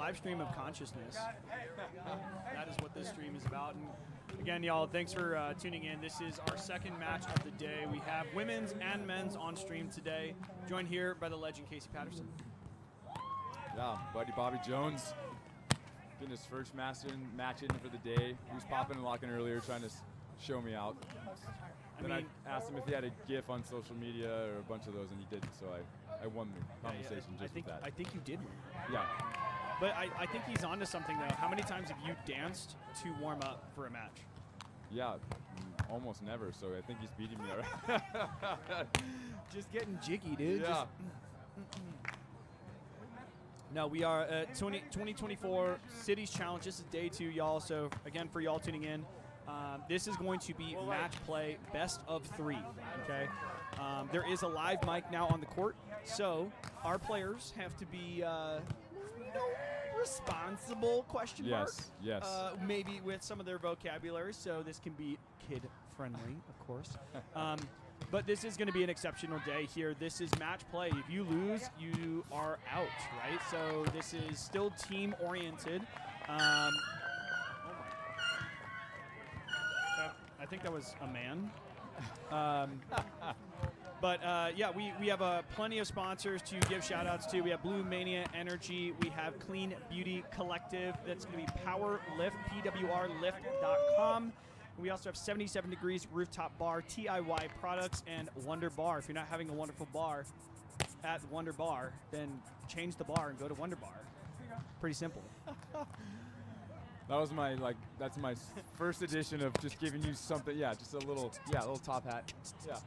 live stream of consciousness. That is what this stream is about. And again, y'all, thanks for tuning in. This is our second match of the day. We have women's and men's on stream today, joined here by the legend Casey Patterson. Yeah, buddy Bobby Jones getting his first match in for the day. He was popping and locking earlier, trying to show me out. Then I asked him if he had a GIF on social media or a bunch of those, and he didn't. So I won the conversation just with that. I think you did win. Yeah. But I think he's onto something, though. How many times have you danced to warm up for a match? Yeah, almost never. So I think he's beating me already. Just getting jiggy, dude. Yeah. No, we are at 2024 Cities Challenge. This is day 2, y'all. So, again, for y'all tuning in, this is going to be match play best of 3, okay? There is a live mic now on the court, so our players have to be responsible, question mark. Yes. Maybe with some of their vocabulary, so this can be kid-friendly, of course. But this is going to be an exceptional day here. This is match play. If you lose, you are out, right? So this is still team-oriented. I think that was a man. Yeah, we have plenty of sponsors to give shout-outs to. We have Blue Mania Energy. We have Clean Beauty Collective. That's going to be PowerLift, PWRlift.com. We also have 77 Degrees Rooftop Bar, TIY Products, and Wonder Bar. If you're not having a wonderful bar at Wonder Bar, then change the bar and go to Wonder Bar. Pretty simple. That was that's my first edition of just giving you something. Yeah, just a little top hat. Yeah.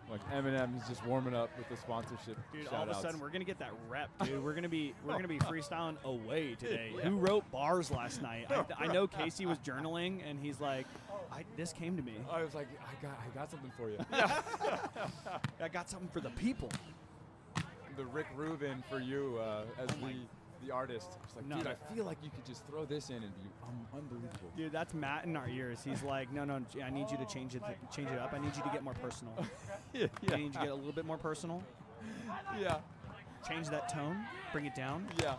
Like Eminem is just warming up with the sponsorship. Dude, shout-outs. all of a sudden we're gonna get that rep, dude. We're gonna be freestyling away today. Yeah. Who wrote bars last night? I know Casey was journaling, and he's like, "This came to me." I was like, "I got something for you." Yeah. I got something for the people. The Rick Rubin for you as the artist. It's like, dude, I feel like you could just throw this in and be unbelievable. Dude, that's Matt in our ears. He's like, no, I need you to change it up. I need you to get more personal. Yeah. I need you to get a little bit more personal. Yeah. Change that tone. Bring it down. Yeah.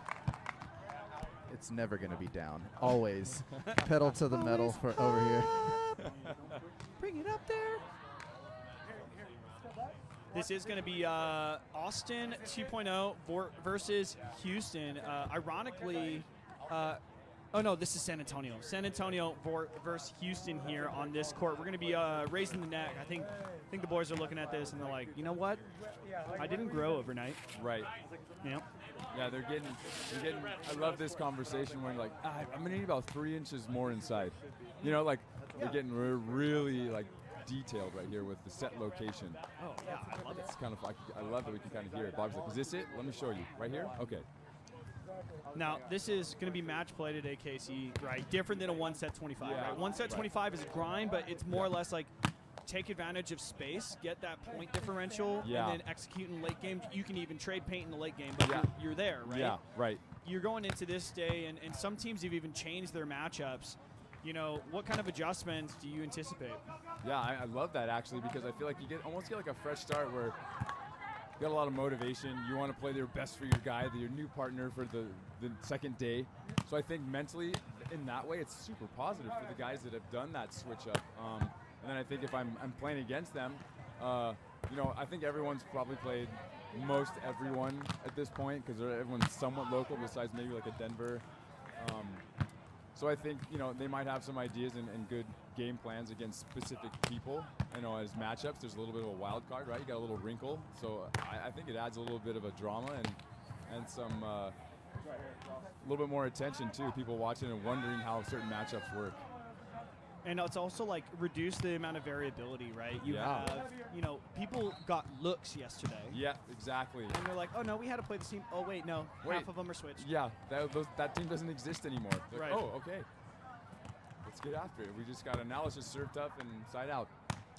It's never going to be down. Always. Pedal to the metal for over here. Bring it up there. This is going to be Austin 2.0 versus Houston. Ironically, this is San Antonio. San Antonio versus Houston here on this court. We're going to be raising the neck. I think the boys are looking at this and they're like, you know what? I didn't grow overnight. Right. Yeah. Yeah, they're getting. I love this conversation where like, I'm going to need about 3 inches more inside. You know, like they're getting really like detailed right here with the set location. Oh yeah, I love it. It's kind of I love that we can kind of hear it. Bob's like, is this it? Let me show you. Right here? Okay. Now, this is going to be match play today, Casey, right? Different than a one set 25, right? One set 25 is a grind, but it's more or less like take advantage of space, get that point differential, and then execute in late game. You can even trade paint in the late game, but you're there, right? Yeah, right. You're going into this day, and some teams have even changed their matchups. You know, what kind of adjustments do you anticipate? Yeah, I love that actually, because I feel like you almost get like a fresh start where you got a lot of motivation. You want to play your best for your guy, your new partner for the second day. So I think mentally, in that way, it's super positive for the guys that have done that switch up. And then I think if I'm playing against them, I think everyone's probably played most everyone at this point because everyone's somewhat local besides maybe like a Denver. So I think, they might have some ideas and good game plans against specific people. As matchups, there's a little bit of a wild card, right? You got a little wrinkle. So I think it adds a little bit of a drama and some a little bit more attention too. People watching and wondering how certain matchups work. And it's also like reduce the amount of variability, right? You have, people got looks yesterday. Yeah, exactly. And they're like, oh no, we had to play the team. Oh wait, no, half of them are switched. Yeah, that team doesn't exist anymore. Like, right. Oh, okay. Let's get after it. We just got analysis served up and side out.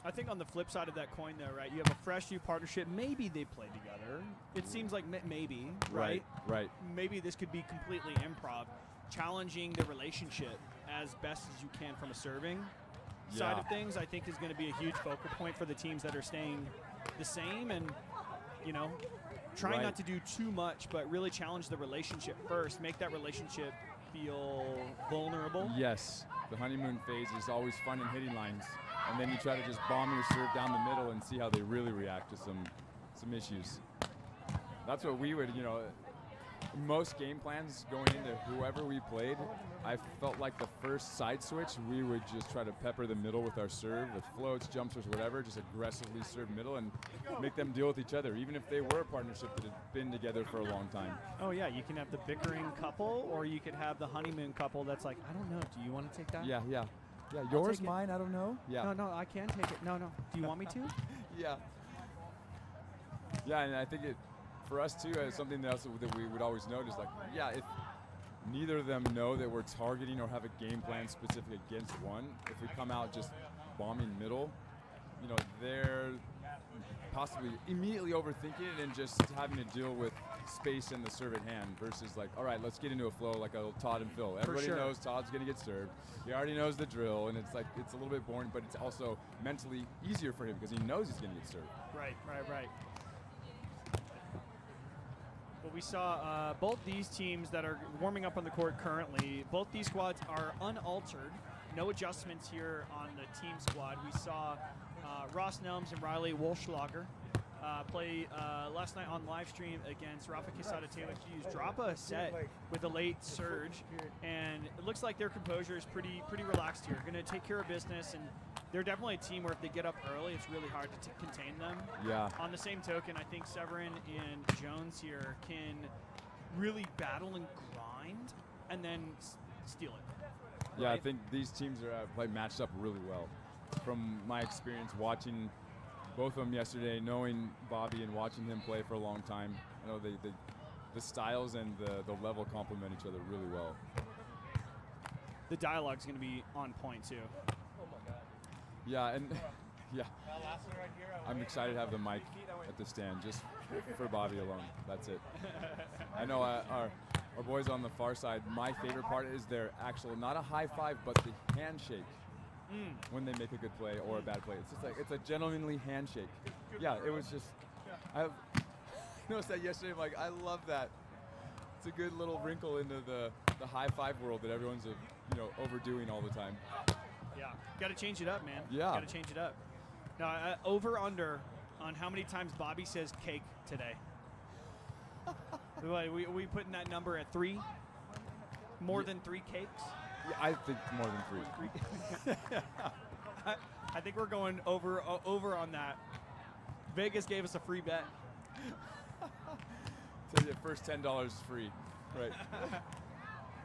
I think on the flip side of that coin, though, right, you have a fresh new partnership. Maybe they play together. It seems like maybe, right? Right. Maybe this could be completely improv, challenging the relationship as best as you can from a serving side of things. I think is going to be a huge focal point for the teams that are staying the same. And you know, trying Right. not to do too much, but really challenge the relationship first. Make that relationship feel vulnerable. Yes, the honeymoon phase is always fun in hitting lines, and then you try to just bomb your serve down the middle and see how they really react to some issues. That's what we would, you know, most game plans going into whoever we played, I felt like the first side switch, we would just try to pepper the middle with our serve, with floats, jumpers, whatever, just aggressively serve middle and make them deal with each other, even if they were a partnership that had been together for a long time. Oh, yeah, you can have the bickering couple, or you could have the honeymoon couple that's like, I don't know, do you want to take that? Yeah, yeah. Yeah, yours, take it. mine, I don't know. Yeah. No, I can take it. No. Do you want me to? Yeah. Yeah, and I think it, for us too, as something else that we would always notice, like, yeah, if neither of them know that we're targeting or have a game plan specific against one, if we come out just bombing middle, you know, they're possibly immediately overthinking it and just having to deal with space and the serve at hand versus like, all right, let's get into a flow like a Todd and Phil. Everybody sure. knows Todd's going to get served. He already knows the drill, and it's like, it's a little bit boring, but it's also mentally easier for him because he knows he's going to get served. Right. Well, we saw both these teams that are warming up on the court currently, both these squads are unaltered. No adjustments here on the team squad. We saw Ross Nelms and Riley Wohlschlaeger play last night on live stream against Rafa Quesada Taylor Hughes. Drop a set with a late surge, and it looks like their composure is pretty relaxed here. Going to take care of business, and they're definitely a team where if they get up early, it's really hard to contain them. Yeah. On the same token, I think Severyn and Jones here can really battle and grind, and then steal it. Yeah, Right? I think these teams are like matched up really well. From my experience watching both of them yesterday, knowing Bobby and watching him play for a long time, I know the styles and the level complement each other really well. The dialogue's going to be on point too. Yeah, and yeah, I'm excited to have the mic at the stand just for Bobby alone. That's it. I know our boys on the far side, my favorite part is their actual, not a high five, but the handshake when they make a good play or a bad play. It's just like, it's a gentlemanly handshake. Yeah, it was just, I noticed that yesterday. I'm like, I love that. It's a good little wrinkle into the high five world that everyone's overdoing all the time. Yeah, got to change it up, man. Yeah. Got to change it up. Now, over under on how many times Bobby says cake today. we putting that number at 3? More than 3 cakes? Yeah, I think more than 3. I think we're going over on that. Vegas gave us a free bet. So the first $10 free, right?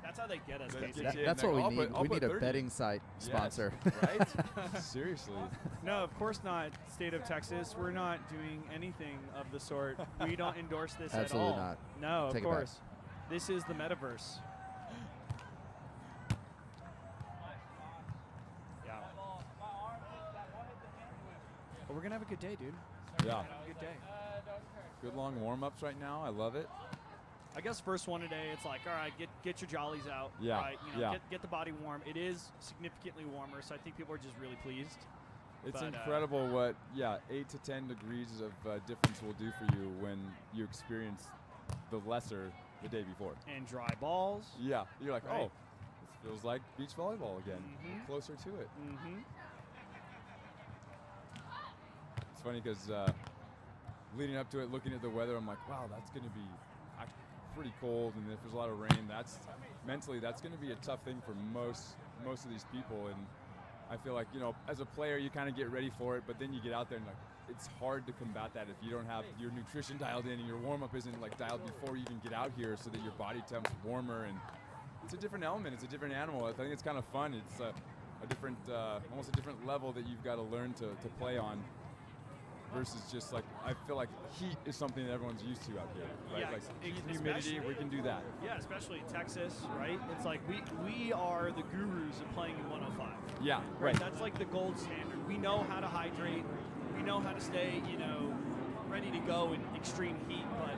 That's how they get us, Casey. That's what we need. We need a betting site sponsor. Yes, right? Seriously. No, of course not, State of Texas. We're not doing anything of the sort. We don't endorse this Absolutely at all. not. No, Take of it back. course. This is the metaverse. Yeah. But we're going to have a good day, dude. Yeah. Have a good day. Good long warm-ups right now. I love it. I guess first one today, it's like, all right, get your jollies out. Yeah, Right? yeah. Get the body warm. It is significantly warmer, so I think people are just really pleased. It's But, incredible what, 8 to 10 degrees of difference will do for you when you experience the lesser the day before. And dry balls. Yeah, you're like, Right. oh, this feels like beach volleyball again. Mhm. Closer to it. Mm-hmm. It's funny because leading up to it, looking at the weather, I'm like, wow, that's going to be pretty cold, and if there's a lot of rain, that's mentally that's going to be a tough thing for most of these people. And I feel like, as a player, you kind of get ready for it, but then you get out there and like it's hard to combat that if you don't have your nutrition dialed in and your warm-up isn't like dialed before you even get out here, so that your body temp's warmer. And it's a different element, it's a different animal. I think it's kind of fun. It's a different, almost a different level that you've got to learn to play on. Versus just like, I feel like heat is something that everyone's used to out here, right? Yeah, like heat and humidity, we can do that. Yeah, especially in Texas, right? It's like we are the gurus of playing in 105. Yeah, Right. right. That's like the gold standard. We know how to hydrate. We know how to stay, ready to go in extreme heat, but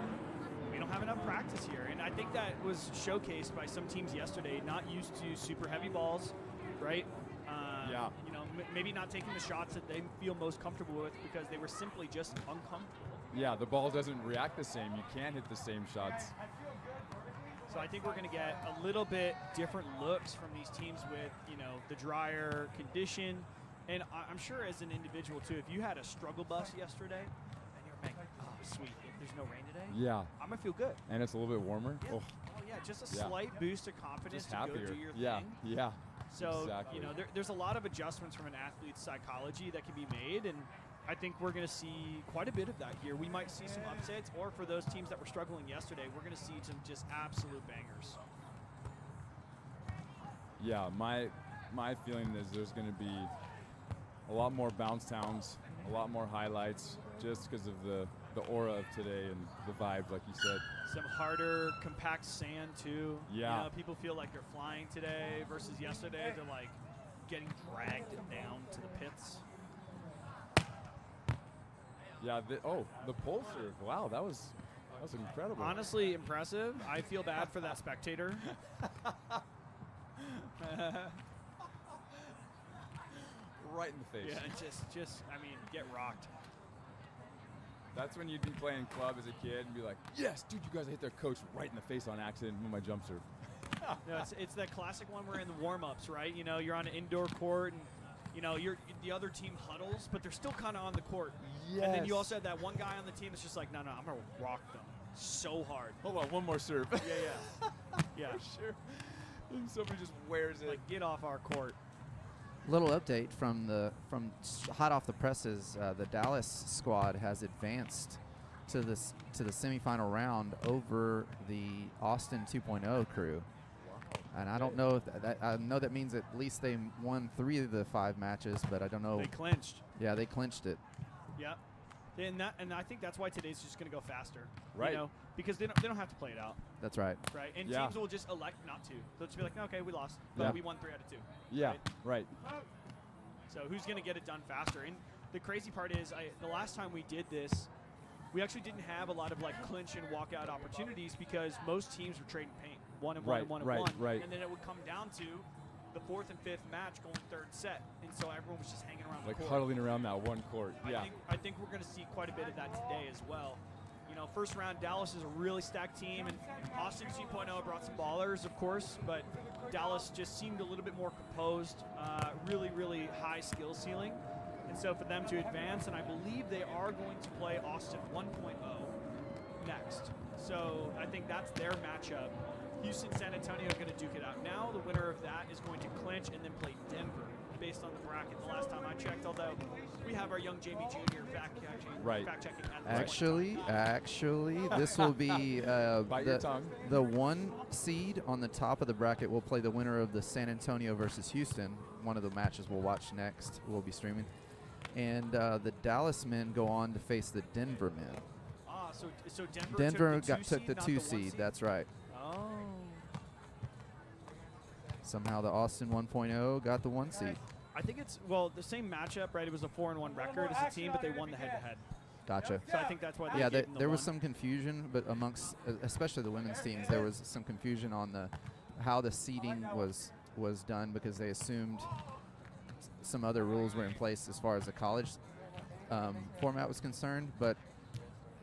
we don't have enough practice here. And I think that was showcased by some teams yesterday, not used to super heavy balls, right? Yeah. maybe not taking the shots that they feel most comfortable with because they were simply just uncomfortable. Yeah, the ball doesn't react the same. You can't hit the same shots. So I think we're going to get a little bit different looks from these teams with, the drier condition. And I'm sure as an individual, too, if you had a struggle bus yesterday and you're like, oh, sweet, there's no rain today, Yeah. I'm going to feel good. And it's a little bit warmer. Yeah. Oh, Yeah, just a slight boost of confidence just to happier. go do your Yeah, thing. yeah. So, exactly. There's a lot of adjustments from an athlete's psychology that can be made, and I think we're going to see quite a bit of that here. We might see some upsets, or for those teams that were struggling yesterday, we're going to see some just absolute bangers. Yeah, my feeling is there's going to be a lot more bounce towns, a lot more highlights, just because of the aura of today and the vibes, like you said. Some harder, compact sand, too. Yeah. People feel like they're flying today versus yesterday. They're, like, getting dragged down to the pits. Yeah, the pole serve. Wow, that was incredible. Honestly, impressive. I feel bad for that spectator. Right in the face. Yeah, get rocked. That's when you'd be playing club as a kid and be like, yes, dude, you guys hit their coach right in the face on accident with my jump serve. No, it's that classic one where in the warm-ups, right? You're on an indoor court and, the other team huddles, but they're still kind of on the court. Yes. And then you also have that one guy on the team that's just like, no, I'm going to rock them so hard. Hold on, one more serve. Yeah. Yeah. For sure. And somebody just wears it. Like, get off our court. Little update from hot off the presses. The Dallas squad has advanced to the semifinal round over the Austin 2.0 crew. And I don't know if I know that means at least they won 3 of the 5 matches, but I don't know. They clinched. Yeah, they clinched it. Yeah. And I think that's why today's just going to go faster. Right. Because they don't have to play it out. That's right. Right. And Yeah. teams will just elect not to. They'll just be like, okay, we lost, but we won 3 out of 2. Yeah, right. So who's going to get it done faster? And the crazy part is, the last time we did this, we actually didn't have a lot of clinch and walkout opportunities because most teams were trading paint, 1 and 1 and 1 and 1, right. and then it would come down to the 4th and 5th match going 3rd set, and so everyone was just hanging around the court. Huddling around that one court. Yeah. I think we're going to see quite a bit of that today as well. First round, Dallas is a really stacked team, and Austin 2.0 brought some ballers, of course, but Dallas just seemed a little bit more composed, really, really high skill ceiling. And so for them to advance, and I believe they are going to play Austin 1.0 next. So I think that's their matchup. Houston, San Antonio are going to duke it out. Now the winner of that is going to clinch and then play Denver based on the bracket the last time I checked, although we have our young Jamie Jr. fact-checking at this point. Actually, this will be the 1 seed on the top of the bracket will play the winner of the San Antonio versus Houston. One of the matches we'll watch next. We'll be streaming. And the Dallas men go on to face the Denver men. Ah, so Denver took the 2 seed. That's right. Oh. Somehow the Austin 1.0 got the 1 seed. I think it's, the same matchup, right? It was a 4-1 record as a team, but they won the head-to-head. Gotcha. So I think that's why they gave them the there was 1. some confusion, but amongst, especially the women's teams, there was some confusion on how the seeding was done because they assumed some other rules were in place as far as the college format was concerned, but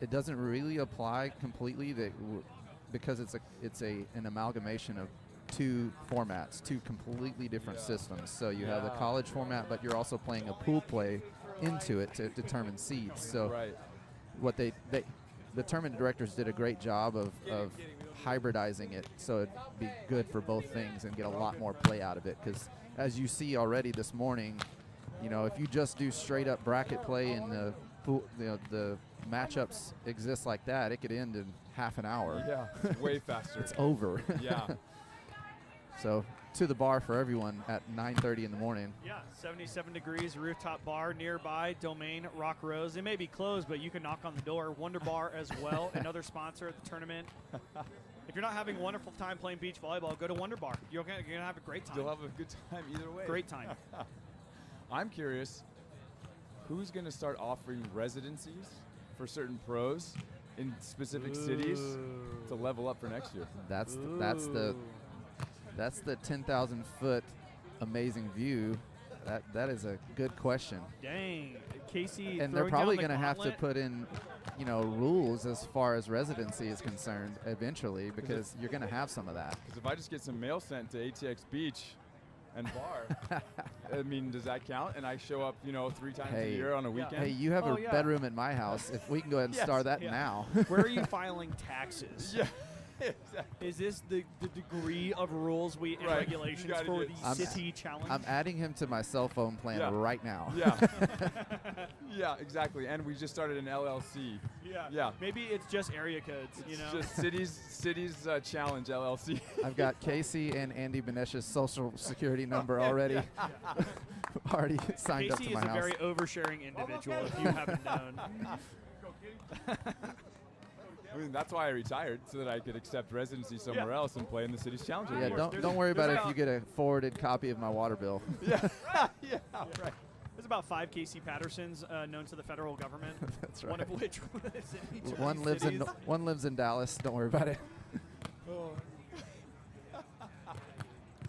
it doesn't really apply completely because it's an amalgamation of 2 formats, 2 completely different systems. So you have the college format, but you're also playing a pool play into it to determine seeds. So what the tournament directors did a great job of hybridizing it so it'd be good for both things and get a lot more play out of it. Because as you see already this morning, if you just do straight up bracket play and the matchups exist like that, it could end in half an hour. Yeah, way faster. It's over. Yeah. So to the bar for everyone at 9:30 in the morning. Yeah, 77 degrees, rooftop bar nearby, Domain Rock Rose. It may be closed, but you can knock on the door. Wonder Bar as well, another sponsor of the tournament. If you're not having a wonderful time playing beach volleyball, go to Wonder Bar. You're going to have a great time. You'll have a good time either way. Great time. I'm curious, who's going to start offering residencies for certain pros in specific cities to level up for next year? That's the 10,000 foot amazing view That is a good question. Dang, Casey. And they're throwing probably down the going to have to gauntlet. put in, rules as far as residency is concerned eventually, because you're going to have some of that. Because if I just get some mail sent to ATX Beach and bar, I mean, does that count? And I show up, 3 times a year on a weekend? Hey, you have Oh, a yeah. bedroom at my house. If we can go ahead and Yes, start that yeah. now. Where are you filing taxes? Yeah. Exactly. Is this the degree of rules and Right. regulations You gotta for get- the city challenge? I'm adding him to my cell phone plan Yeah. right now. Yeah. Yeah, exactly. And we just started an LLC. yeah. Yeah. Maybe it's just area codes, It's just cities challenge LLC. I've got Casey and Andy Benesh's social security number already already signed up Casey to my is a house. very oversharing individual, if you haven't known. I mean, that's why I retired, so that I could accept residency somewhere else and play in the city's challenge. Yeah, every year. don't worry about it if about- you get a forwarded copy of my water bill. Yeah, yeah, right. There's about 5 Casey Pattersons known to the federal government. That's One right. of which lives in each of One these lives cities. one lives in Dallas. Don't worry about it.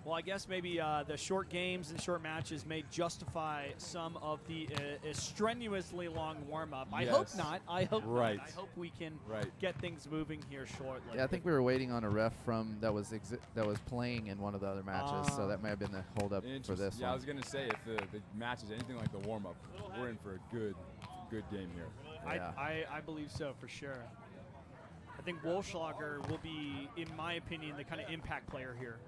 Well, I guess maybe the short games and short matches may justify some of the strenuously long warm-up. I hope Yes. not. I hope Right. not. I hope we can Right. get things moving here shortly. Yeah, I think we were waiting on a ref from that was playing in one of the other matches, so that may have been the holdup for Interesting. this Yeah, I one. was gonna say if the match is anything like the warm-up, we're in for a good game here. Yeah. I believe so, for sure. I think Wohlschlaeger will be, in my opinion, the kind of impact player here.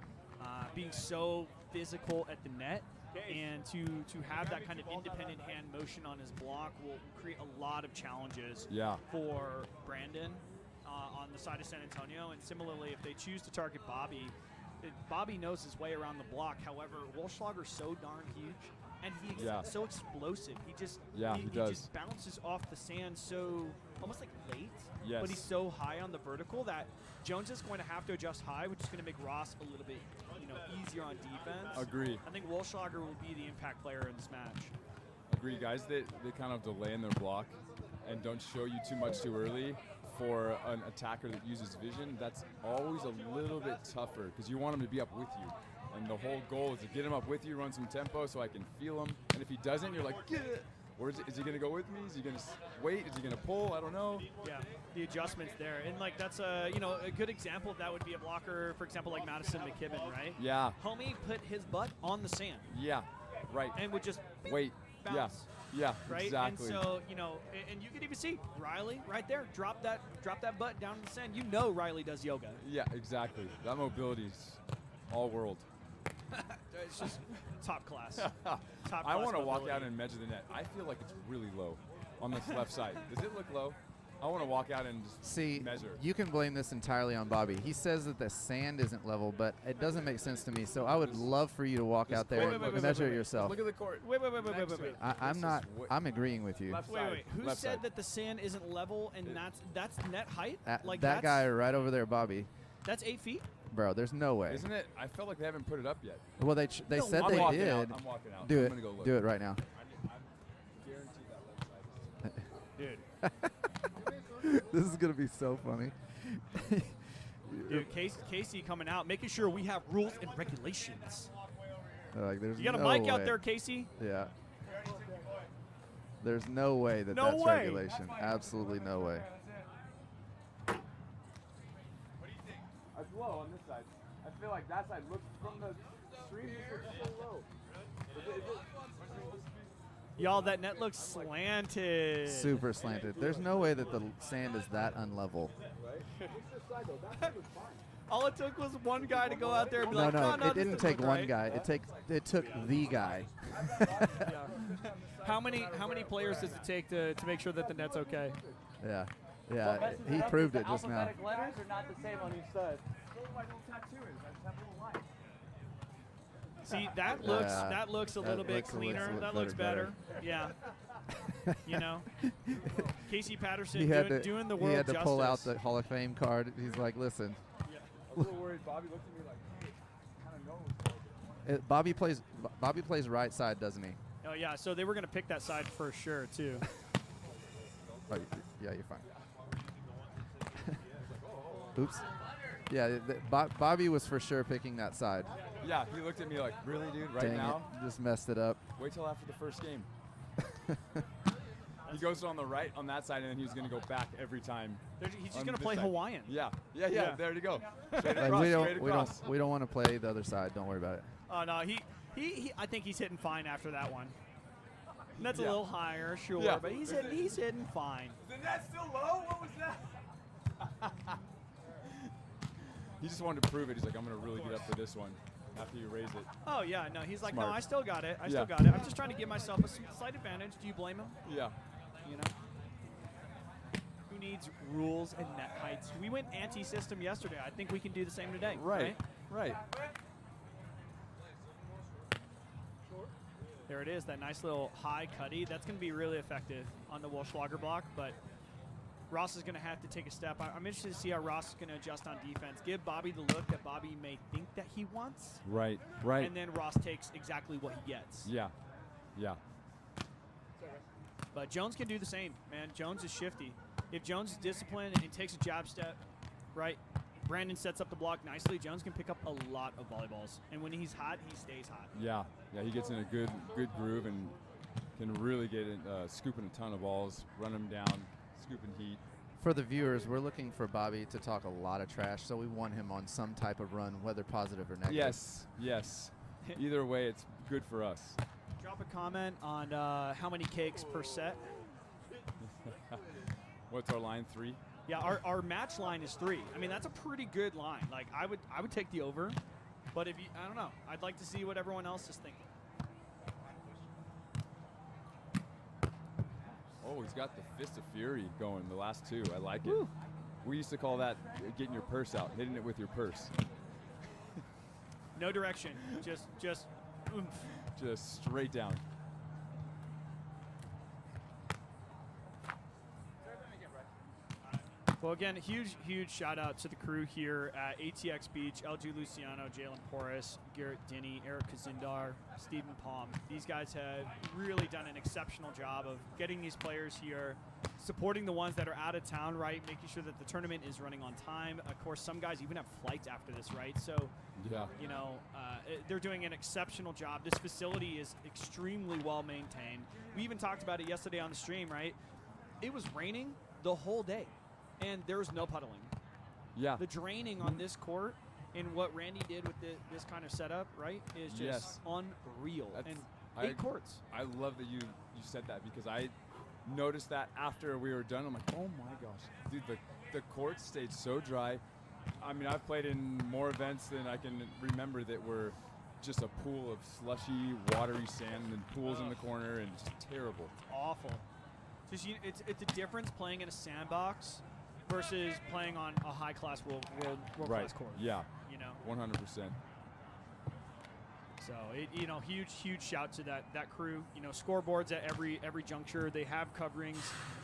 Being so physical at the net, and to have that kind of independent hand motion on his block will create a lot of challenges Yeah. for Brandon on the side of San Antonio. And similarly, if they choose to target Bobby, Bobby knows his way around the block. However, Wohlschlaeger's so darn huge, and he's Yeah. so explosive. He just he does. just bounces off the sand so almost like late, Yes. but he's so high on the vertical that Jones is going to have to adjust high, which is going to make Ross a little bit easier on defense. Agree. I think Wohlschlaeger will be the impact player in this match. Agree, guys. They kind of delay in their block and don't show you too much too early. For an attacker that uses vision, that's always a little bit tougher because you want him to be up with you. And the whole goal is to get him up with you, run some tempo so I can feel him. And if he doesn't, you're like, get it. Or is he going to go with me? Is he going to wait? Is he going to pull? I don't know. Yeah, the adjustments there. And that's a good example of that would be a blocker, for example, like Madison McKibben, right? Yeah. Homie put his butt on the sand Yeah. Right. and would just Wait. bounce. Yeah. Right, Exactly. and so and you can even see Riley right there drop that butt down in the sand. Riley does yoga. Yeah. Exactly. That mobility's all world. It's just top class. Top I class want to walk mobility. out and measure the net. I feel like it's really low on this left side. Does it look low? I want to walk out and just See, measure. you can blame this entirely on Bobby. He says that the sand isn't level, but it doesn't make sense to me. So I would love for you to walk out there and measure it yourself. Look at the court. Wait. Next to it. I'm This not. is I'm agreeing with you. left Wait. side, Who left said side. that the sand isn't level and that's net height? That that's, guy right over there, Bobby. That's 8 feet. Bro, there's no way. Isn't it? I felt like they haven't put it up yet. Well, they No, said I'm they walking did. out. I'm walking out. Do I'm it. gonna go look. Do it right now. I guarantee that left side. Dude. This is gonna be so funny. Dude, Casey coming out, making sure we have rules and regulations. Like, there's You got a no mic way. out there, Casey? Yeah. There's no way that No that's way. regulation. Absolutely no way. That's low on this side. I feel like that side looks from the stream. It's so low. Y'all, that net looks slanted. Super slanted. There's no way that the sand is that unlevel. All it took was one guy to go out there and be No, like, no, no, it this didn't doesn't take look one right. guy. It took the guy. Yeah. How many players does it take to make sure that the net's okay? Yeah. Yeah, he proved it just now. Alphabetic letters are not the same on each side. See, that Yeah. looks a That little bit looks a cleaner. little That bit looks better. better. Yeah. Casey Patterson He had doing to, the world he had to justice. pull out the Hall of Fame card. He's like, listen, I'm a little worried. Bobby looked at me like, kind of knows. Bobby plays right side, doesn't he? Oh yeah, so they were gonna pick that side for sure too. Oh, yeah, you're fine. Oops. Yeah, Bobby was for sure picking that side. Yeah, he looked at me like, really, dude, right Dang now? it. Just messed it up. Wait till after the first game. He goes on the right on that side, and then he's going to go back every time. He's just going to play side. Hawaiian. Yeah, Yeah. there you go. Straight Like, across, we straight across. don't want to play the other side. Don't worry about it. Oh, no, he I think he's hitting fine after that one. And that's a Yeah. little higher, sure, Yeah. but he's hitting fine. Is the net still low? What was that? He just wanted to prove it. He's like, I'm going to really get up for this one after you raise it. Oh, yeah, no, he's like, Smart. no, I still got it. I Yeah. still got it. I'm just trying to give myself a slight advantage. Do you blame him? Yeah. You know? Who needs rules and net heights? We went anti-system yesterday. I think we can do the same today. Right. There it is, that nice little high cutty. That's going to be really effective on the Wohlschlaeger block, but Ross is going to have to take a step. I'm interested to see how Ross is going to adjust on defense. Give Bobby the look that Bobby may think that he wants. Right. And then Ross takes exactly what he gets. Yeah. But Jones can do the same, man. Jones is shifty. If Jones is disciplined and takes a jab step, right, Brandon sets up the block nicely, Jones can pick up a lot of volleyballs. And when he's hot, he stays hot. Yeah, he gets in a good groove and can really get in, scooping a ton of balls, run them down, scooping heat. For the viewers, we're looking for Bobby to talk a lot of trash, so we want him on some type of run, whether positive or negative. Yes. Either way, it's good for us. Drop a comment on how many cakes per set. What's our line, 3? Yeah, our match line is 3. I mean, that's a pretty good line. Like, I would take the over, but if you, I don't know. I'd like to see what everyone else is thinking. Oh, he's got the Fist of Fury going, the last 2. I like it. Woo. We used to call that getting your purse out, hitting it with your purse. No direction, just oomph. Just straight down. Well, again, huge shout out to the crew here at ATX Beach, LG Luciano, Jalen Porras, Garrett Denny, Eric Kazindar, Stephen Palm. These guys have really done an exceptional job of getting these players here, supporting the ones that are out of town, right, making sure that the tournament is running on time. Of course, some guys even have flights after this, right? So, Yeah. you know, they're doing an exceptional job. This facility is extremely well maintained. We even talked about it yesterday on the stream, right? It was raining the whole day. And there was no puddling. Yeah. The draining on this court and what Randy did with this kind of setup, right, is just unreal. That's- and I- 8 courts. I love that you said that because I noticed that after we were done. I'm like, oh my gosh, dude, the court stayed so dry. I mean, I've played in more events than I can remember that were just a pool of slushy, watery sand and pools in the corner and just terrible. Awful. Just it's a difference playing in a sandbox versus playing on a high-class world class court. Yeah. You know. 100%. So huge shout to that crew. You know, scoreboards at every juncture. They have coverings.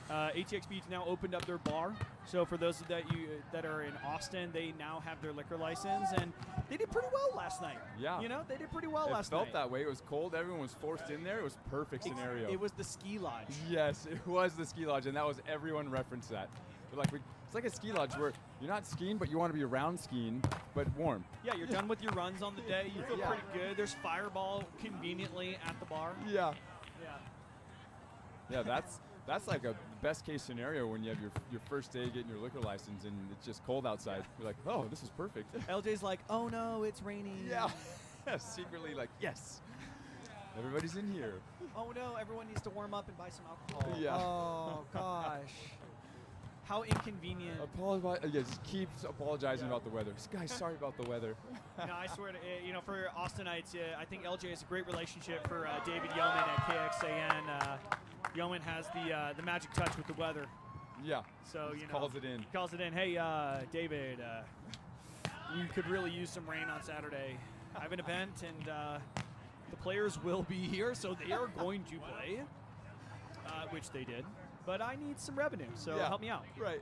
ATX Beach now opened up their bar. So for those that are in Austin, they now have their liquor license, and they did pretty well last night. Yeah. You know, they did pretty well last night. It felt that way. It was cold. Everyone was forced in there. It was perfect scenario. It was the ski lodge. Yes, it was the ski lodge, and that was everyone referenced that. But like it's like a ski lodge where you're not skiing, but you want to be around skiing, but warm. Yeah, you're done with your runs on the day. You feel pretty good. There's Fireball conveniently at the bar. Yeah. Yeah. Yeah, that's like a best case scenario when you have your first day getting your liquor license and it's just cold outside. You're like, oh, this is perfect. LJ's like, oh no, it's raining. Yeah. Secretly like, yes. Everybody's in here. Oh no, everyone needs to warm up and buy some alcohol. Yeah. Oh gosh. How inconvenient. Just keeps apologizing about the weather. Guys, sorry about the weather. No, I swear to for Austinites, I think LJ has a great relationship for David Yeoman at KXAN. Yeoman has the magic touch with the weather. Yeah. So calls it in. He calls it in. Hey, David, we could really use some rain on Saturday. I have an event, and the players will be here, so they are going to play, which they did. But I need some revenue, so help me out. Right.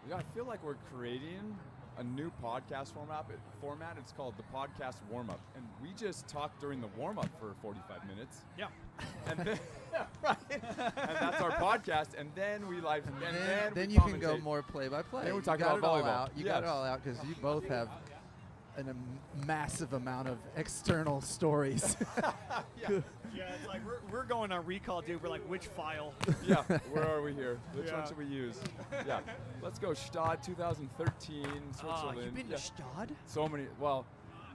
Yeah, I feel like we're creating a new podcast format. It's called the podcast warm-up, and we just talk during the warm-up for 45 minutes. Yeah. And then, and that's our podcast, and then we live, then we you can go commentate. more play-by-play. Then we You talk got about it all volleyball. out. You got it all out because you both have massive amount of external stories. Yeah, it's like we're going on recall, dude. We're like, which file? Yeah, where are we here? Which Yeah. one should we use? Yeah, let's go. Stade 2013, Switzerland. You've been Yeah. to Stade? So many. Well,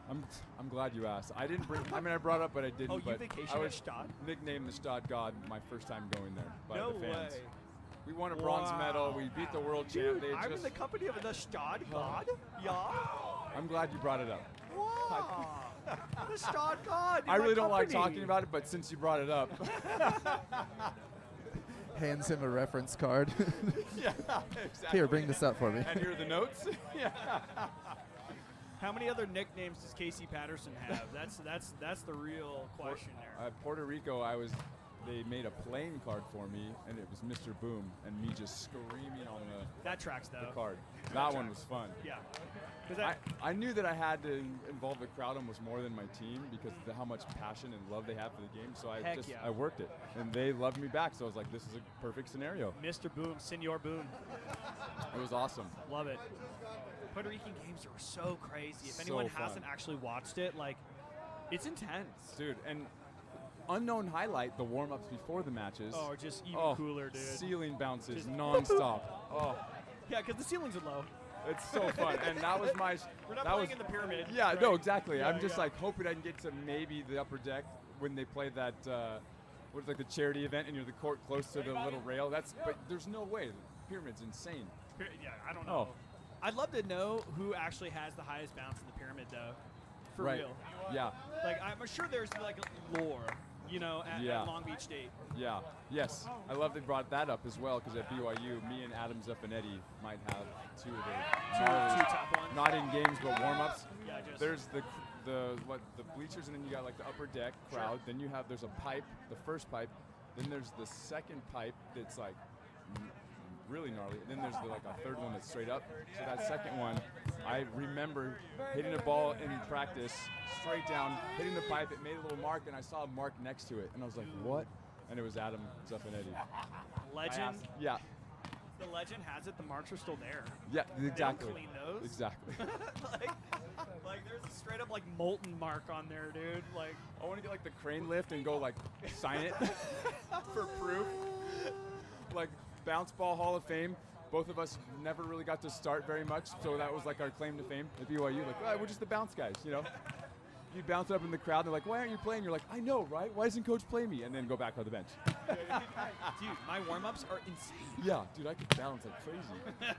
I'm glad you asked. I didn't bring. I mean, I brought it up, but I didn't. Oh, you but vacationed I at was Stade? nicknamed the Stade God my first time going there by No the fans. way. We won a bronze medal. We beat the world champ. Dude, They I'm in just- the company of the Stade God. Yeah. I'm glad you brought it up. Wow. The Stade God. I really don't like talking about it, but since you brought it up, Hands him a reference card. yeah, exactly. Here, bring this up for me. And here are the notes. Yeah. How many other nicknames does Casey Patterson have? That's the real question there. Puerto Rico, they made a playing card for me, and it was Mr. Boom, and me just screaming on That tracks the though. card. That one was fun. Yeah. 'Cause that, I knew that I had to involve the crowd almost more than my team because of how much passion and love they have for the game. So Heck yeah. I worked it, and they loved me back. So I was like, this is a perfect scenario. Mr. Boom, Senor Boom. It was awesome. Love it. Puerto Rican games are so crazy. If So anyone fun. hasn't actually watched it, like, it's intense. Dude, and unknown highlight, the warm-ups before the matches. Oh, just even Oh, cooler, dude. Ceiling bounces Just non-stop. Oh, Yeah, because the ceilings are low. it's so fun. And that was my... We're not that playing was, in the pyramid. Yeah, right? no, exactly. Yeah, I'm just yeah. like hoping I can get to maybe the upper deck when they play that, what's like the charity event and you're the court close to the little rail. But there's no way. The pyramid's insane. Yeah, I don't know. Oh. I'd love to know who actually has the highest bounce in the pyramid, though. For Right. real. Yeah, Like, I'm sure there's like lore, at Yeah. Long Beach State. yeah, yes. I love they brought that up as well because at BYU, me and Adam Zuffanetti might have two of Two the top ones. not in games but warm-ups. Yeah, just There's the bleachers, and then you got like the upper deck crowd. Then there's a pipe, the first pipe. Then there's the second pipe that's like really gnarly. And then there's a third one that's straight up. So that second one, I remember hitting a ball in practice straight down, hitting the pipe. It made a little mark, and I saw a mark next to it, and I was like, "What?" And it was Adam Zuffanetti. Legend. Yeah, The legend has it the marks are still there. yeah, They don't exactly. clean those. Exactly. like there's a straight up like molten mark on there, dude. Like I want to get like the crane lift and go like sign it for proof. Like Bounce Ball Hall of Fame. Both of us never really got to start very much, so that was like our claim to fame at BYU. Like, we're just the bounce guys, You bounce up in the crowd, and they're like, "Why aren't you playing?" You're like, "I know, right? Why doesn't coach play me?" And then go back on the bench. dude, my warm-ups are insane. Yeah, dude, I could bounce like crazy.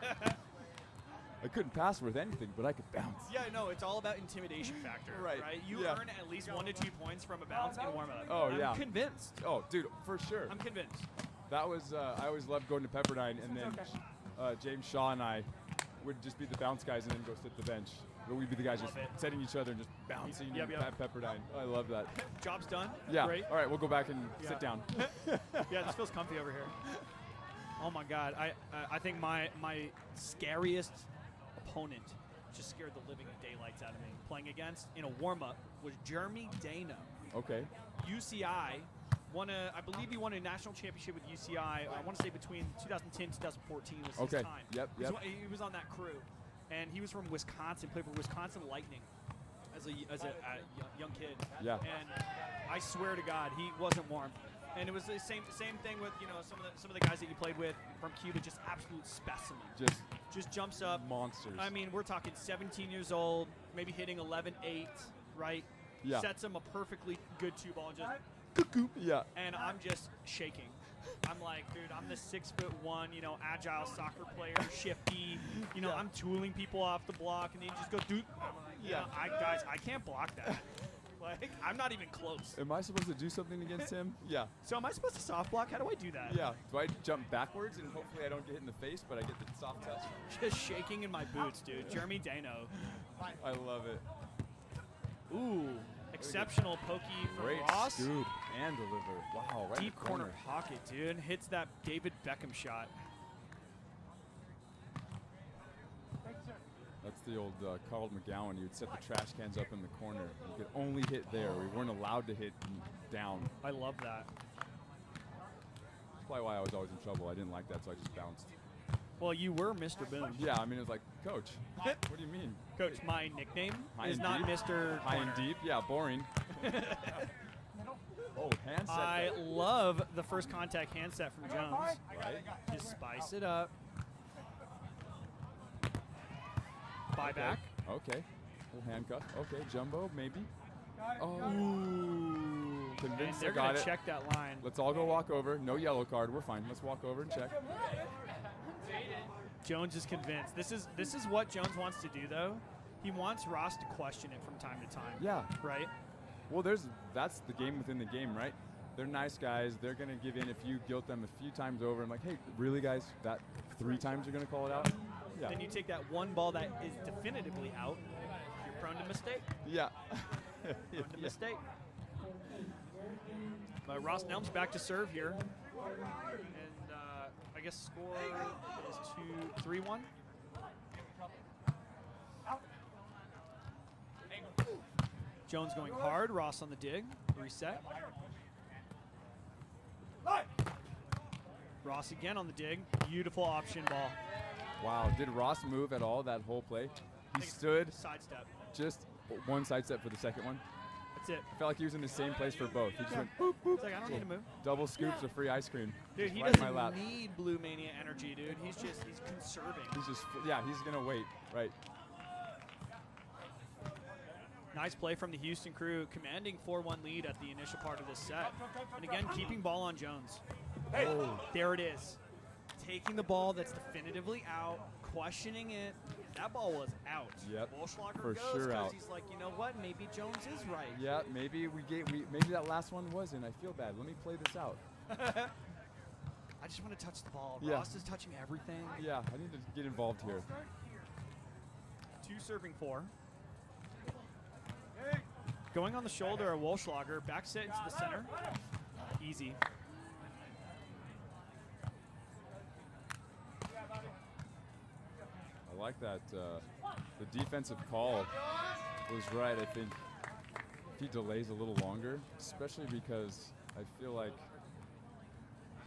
I couldn't pass worth anything, but I could bounce. Yeah, no, it's all about intimidation factor, Right, You yeah. earn at least 1 to 2 points from a bounce in warm-up. Oh, I'm yeah. convinced. Oh, dude, for sure. I'm convinced. That was I always loved going to Pepperdine, and then James Shaw and I would just be the bounce guys and then go sit the bench. But we'd be the guys just Love it. setting each other and just bouncing Yep, yep. at Pepperdine. I love that. Job's done. Yeah. Great. All right, we'll go back and Yeah. sit down. Yeah, this feels comfy over here. Oh my God, I think my scariest opponent just scared the living daylights out of me playing against in a warm-up was Jeremy Dano. Okay. UCI I believe he won a national championship with UCI. I want to say between 2010 and 2014 was Okay. his time. Yep, He was yep. He was on that crew, and he was from Wisconsin. Played for Wisconsin Lightning as a young kid. Yeah. And I swear to God, he wasn't warm. And it was the same thing with some of the guys that you played with from Cuba, just absolute specimen. Just jumps up. Monsters. I mean, we're talking 17 years old, maybe hitting 11-8, right? Yeah. Sets him a perfectly good 2-ball, just Yeah. and I'm just shaking. I'm like, dude, I'm the 6'1", agile soccer player, shifty. Yeah. I'm tooling people off the block, and then you just go, dude. Yeah. I can't block that. Like, I'm not even close. Am I supposed to do something against him? Yeah. So am I supposed to soft block? How do I do that? Yeah. Do I jump backwards and hopefully I don't get hit in the face, but I get the soft touch? Just shaking in my boots, dude. Jeremy Dano. I love it. Ooh, exceptional pokey from Great Ross. scoop and deliver. Wow, right in Deep the corner. pocket, dude. Hits that David Beckham shot. That's the old Carl McGowan. You would set the trash cans up in the corner. You could only hit there. We weren't allowed to hit down. I love that. That's probably why I was always in trouble. I didn't like that, so I just bounced. Well, you were Mr. Boone. Yeah, I mean, it was like, Coach, what do you mean? Coach, my nickname High is and not deep? Mr. High and Corner. deep? Yeah, boring. Oh, handset. I love the first contact handset from Jones. Right? Just spice it up. Buy back. Okay. Little handcuff. Okay, jumbo, maybe. Oh. Ooh. And Convinced I they're got going to it. check that line. Let's all go walk over. No yellow card. We're fine. Let's walk over and check. Jones is convinced. This is what Jones wants to do, though. He wants Ross to question it from time to time. Yeah. Right? Well, that's the game within the game, right? They're nice guys. They're going to give in if you guilt them a few times over. I'm like, hey, really, guys? That 3 times you're going to call it out? Yeah. Then you take that one ball that is definitively out. You're prone to mistake. Yeah. Prone to mistake. But Ross Nelms back to serve here. And I guess score is 2-3-1. Jones going hard. Ross on the dig. Reset. Ross again on the dig. Beautiful option ball. Wow. Did Ross move at all that whole play? He stood Sidestep. just one side step for the second one. That's it. I felt like he was in the same place for both. He just went boop, boop. It's like, I don't need to move. Double scoops of free ice cream. Dude, he right in my doesn't lap. need Blue Mania energy, dude. He's conserving. He's just, yeah, he's going to wait. Right. Nice play from the Houston crew, commanding 4-1 lead at the initial part of this set. And again, keeping ball on Jones. Oh. There it is. Taking the ball that's definitively out, questioning it. That ball was out. Yep, Wohlschlaeger for goes sure because out. he's like, you know what? Maybe Jones is right. Yeah, maybe maybe that last one wasn't. I feel bad. Let me play this out. I just want to touch the ball. Yeah. Ross is touching everything. Yeah, I need to get involved here. 2 serving 4. Going on the shoulder of Wohlschlaeger. Back set into the center. Easy. I like that. The defensive call was right. I think if he delays a little longer, especially because I feel like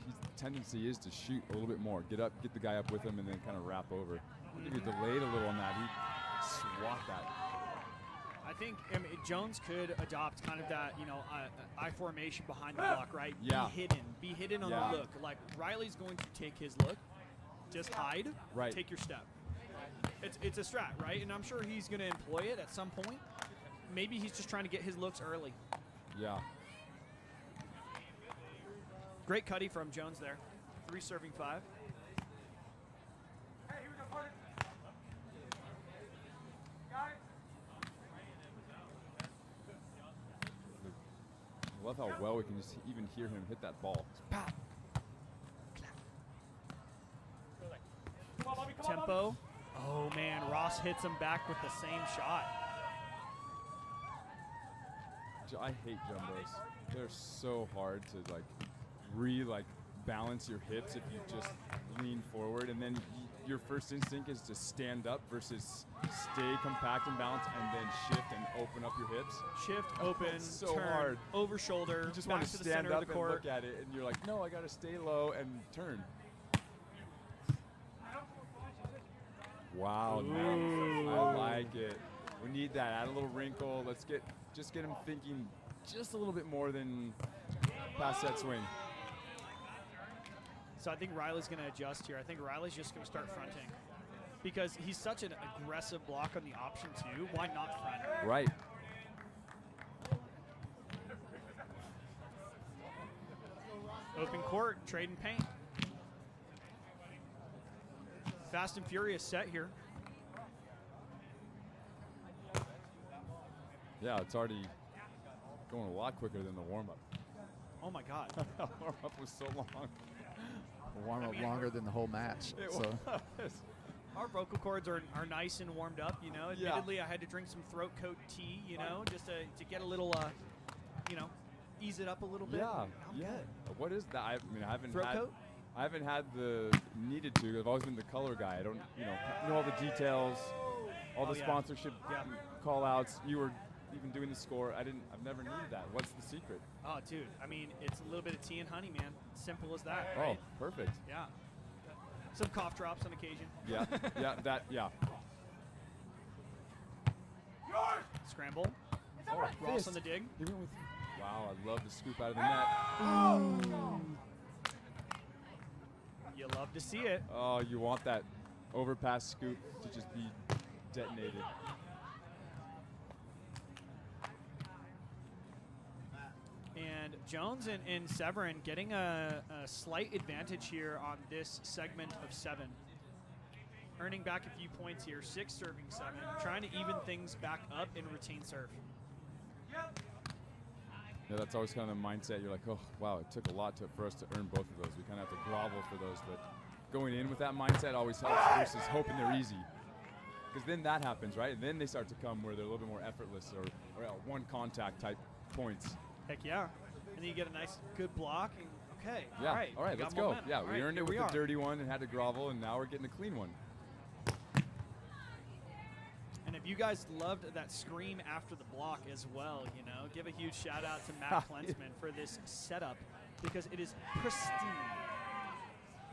his tendency is to shoot a little bit more. Get up, get the guy up with him, and then kind of wrap over. I think if he delayed a little on that, he'd swat that. I think Jones could adopt kind of that, I formation behind the block, right? Yeah. Be hidden on Yeah. the look. Like Riley's going to take his look, just hide, Right. take your step. It's a strat, right? And I'm sure he's going to employ it at some point. Maybe he's just trying to get his looks early. Yeah. Great cutty from Jones there. 3 serving 5. I love how well we can just even hear him hit that ball. Pop. Tempo. Oh, man. Ross hits him back with the same shot. I hate jumbos. They're so hard to balance your hips if you just lean forward, and then your first instinct is to stand up versus stay compact and balanced, and then shift and open up your hips. Shift, open, It's so turn, hard. over shoulder, You just back want to to the stand center up of the and court. look at it, and you're like, no, I got to stay low and turn. Wow, nice. I like it. We need that. Add a little wrinkle. Let's just get him thinking just a little bit more than past that swing. So I think Riley's going to adjust here. I think Riley's just going to start fronting because he's such an aggressive block on the option too. Why not front? Right. Open court, trade and paint. Fast and furious set here. Yeah, it's already going a lot quicker than the warm-up. Oh my God. The warm-up was so long. Warm up longer than the whole match. It So was. Our vocal cords are nice and warmed up, Yeah. Admittedly, I had to drink some throat coat tea, just to get a little, ease it up a little bit. Yeah, I'm yeah. good. What is that? I haven't Throat had. coat? I haven't had the needed to. I've always been the color guy. I don't, know all the details, all the yeah. sponsorship Yeah. call outs. You were even doing the score. I've never needed that. What's the secret? Oh, dude. I mean, it's a little bit of tea and honey, man. Simple as that. Oh, Right? perfect. Yeah. Some cough drops on occasion. Yeah, yeah. Scramble. Oh, Ross fist. on the dig. He went with, wow, I love the scoop out of the net. You love to see it. Oh, you want that overpass scoop to just be detonated. And Jones and Severyn getting a slight advantage here on this segment of 7. Earning back a few points here, 6 serving 7. Trying to even things back up and retain serve. Yeah, that's always kind of the mindset. You're like, oh, wow, it took a lot for us to earn both of those. We kind of have to grovel for those. But going in with that mindset always helps versus hoping they're easy. Because then that happens, right? And then they start to come where they're a little bit more effortless or one contact type points. Heck yeah. And then you get a nice, good block. And okay, Yeah, all right, let's got go. momentum. Yeah, All we right, earned it here with we the are. dirty one and had to grovel, and now we're getting the clean one. And if you guys loved that scream after the block as well, you know, give a huge shout out to Matt Klensman for this setup because it is pristine.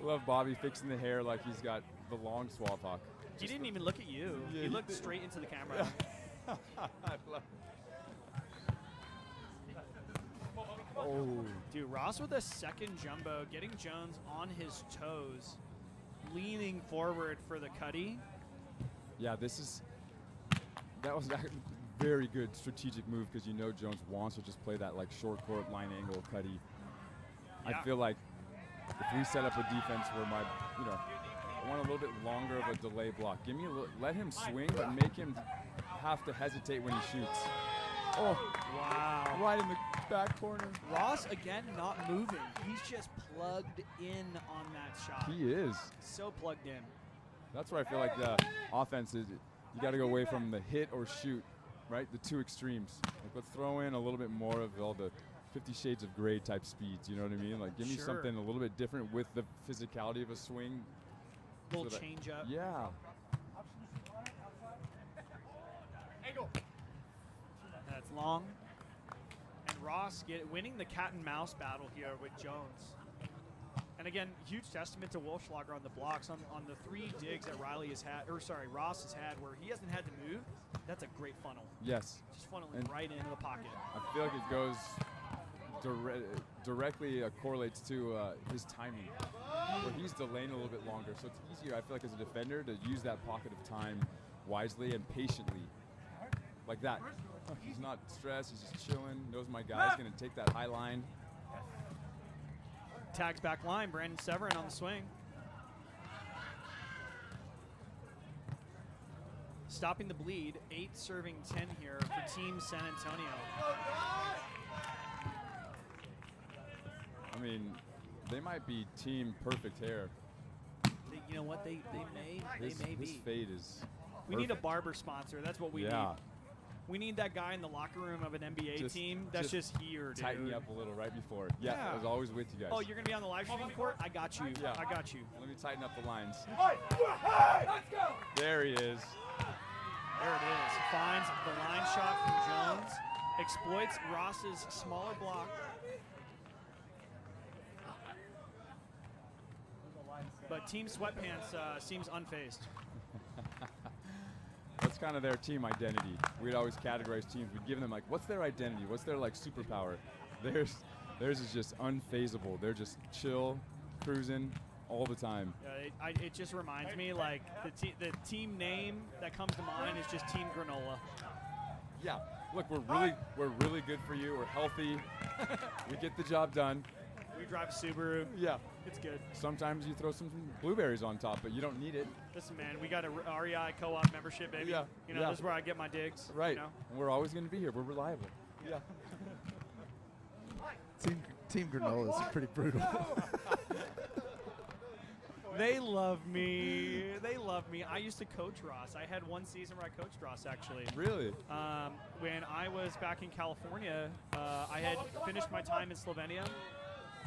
I love Bobby fixing the hair like he's got the long swamp hawk. He didn't even look at you. Yeah, he he looked did. straight into the camera. I love Oh. Dude, Ross with a second jumbo, getting Jones on his toes, leaning forward for the cutty. Yeah, that was a very good strategic move because you know Jones wants to just play that like short court line angle cutty. Yeah. I feel like if we set up a defense where I want a little bit longer of a delay block. Let him swing, but make him have to hesitate when he shoots. Oh, Wow. right in the back corner. Ross, again, not moving. He's just plugged in on that shot. He is. So plugged in. That's where I feel like the offense is. You got to go away from the hit or shoot, right? The two extremes. Like, let's throw in a little bit more of all the 50 Shades of Grey type speeds. You know what I mean? Like, give me Sure. something a little bit different with the physicality of a swing. Little so that- change up. Yeah. That's long. And Ross winning the cat and mouse battle here with Jones. And again, huge testament to Wohlschlaeger on the blocks. On the 3 digs that Ross has had where he hasn't had to move, that's a great funnel. Yes. Just funneling And right into the pocket. I feel like it goes directly correlates to his timing, where he's delaying a little bit longer. So it's easier, I feel like, as a defender to use that pocket of time wisely and patiently. Like that. He's not stressed, he's just chilling, knows my guy's going to take that high line. Tags back line, Brandon Severyn on the swing. Stopping the bleed, 8 serving 10 here for Team San Antonio. I mean, they might be team perfect hair. You know what? They may His be. fade is We need a perfect. barber sponsor. That's what we need. Yeah. We need that guy in the locker room of an NBA Just- team that's just here, dude. Tighten you up a little right before. Yeah, Yeah. I was always with you guys. Oh, you're gonna be on the live stream court? I got you. Yeah. I got you. Let me tighten up the lines. There he is. There it is. Finds the line shot from Jones. Exploits Ross's smaller block. But Team Sweatpants seems unfazed. That's kind of their team identity. We'd always categorize teams. We'd give them like, what's their identity? What's their like superpower? Theirs is just unfazable. They're just chill, cruising all the time. It just reminds me like the team name that comes to mind is just Team Granola. Yeah. Look, we're really good for you. We're healthy. We get the job done. We drive a Subaru. Yeah. It's good. Sometimes you throw some blueberries on top, but you don't need it. Listen, man, we got a REI co-op membership, baby. Yeah, You know, yeah. this is where I get my digs. Right. You know? And we're always going to be here. We're reliable. Yeah. Team Granola is pretty brutal. They love me. They love me. I used to coach Ross. I had one season where I coached Ross, actually. Really? When I was back in California, I had finished my time in Slovenia,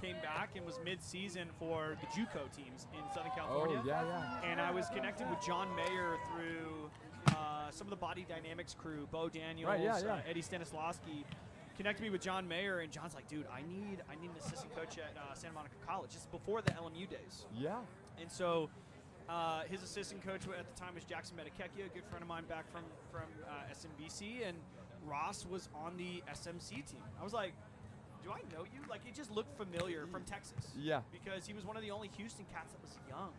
came back, and was mid-season for the JUCO teams in Southern California. Oh, yeah. And I was connected with John Mayer through some of the Body Dynamics crew, Bo Daniels, Right, yeah. Eddie Stanislawski. Connected me with John Mayer, and John's like, dude, I need an assistant coach at Santa Monica College. Just before the LMU days. Yeah. And so His assistant coach at the time was Jackson Metakekia, a good friend of mine back from SMBC, and Ross was on the SMC team. I was like, do I know you? Like, it just looked familiar from Texas. Yeah. Because he was one of the only Houston cats that was young.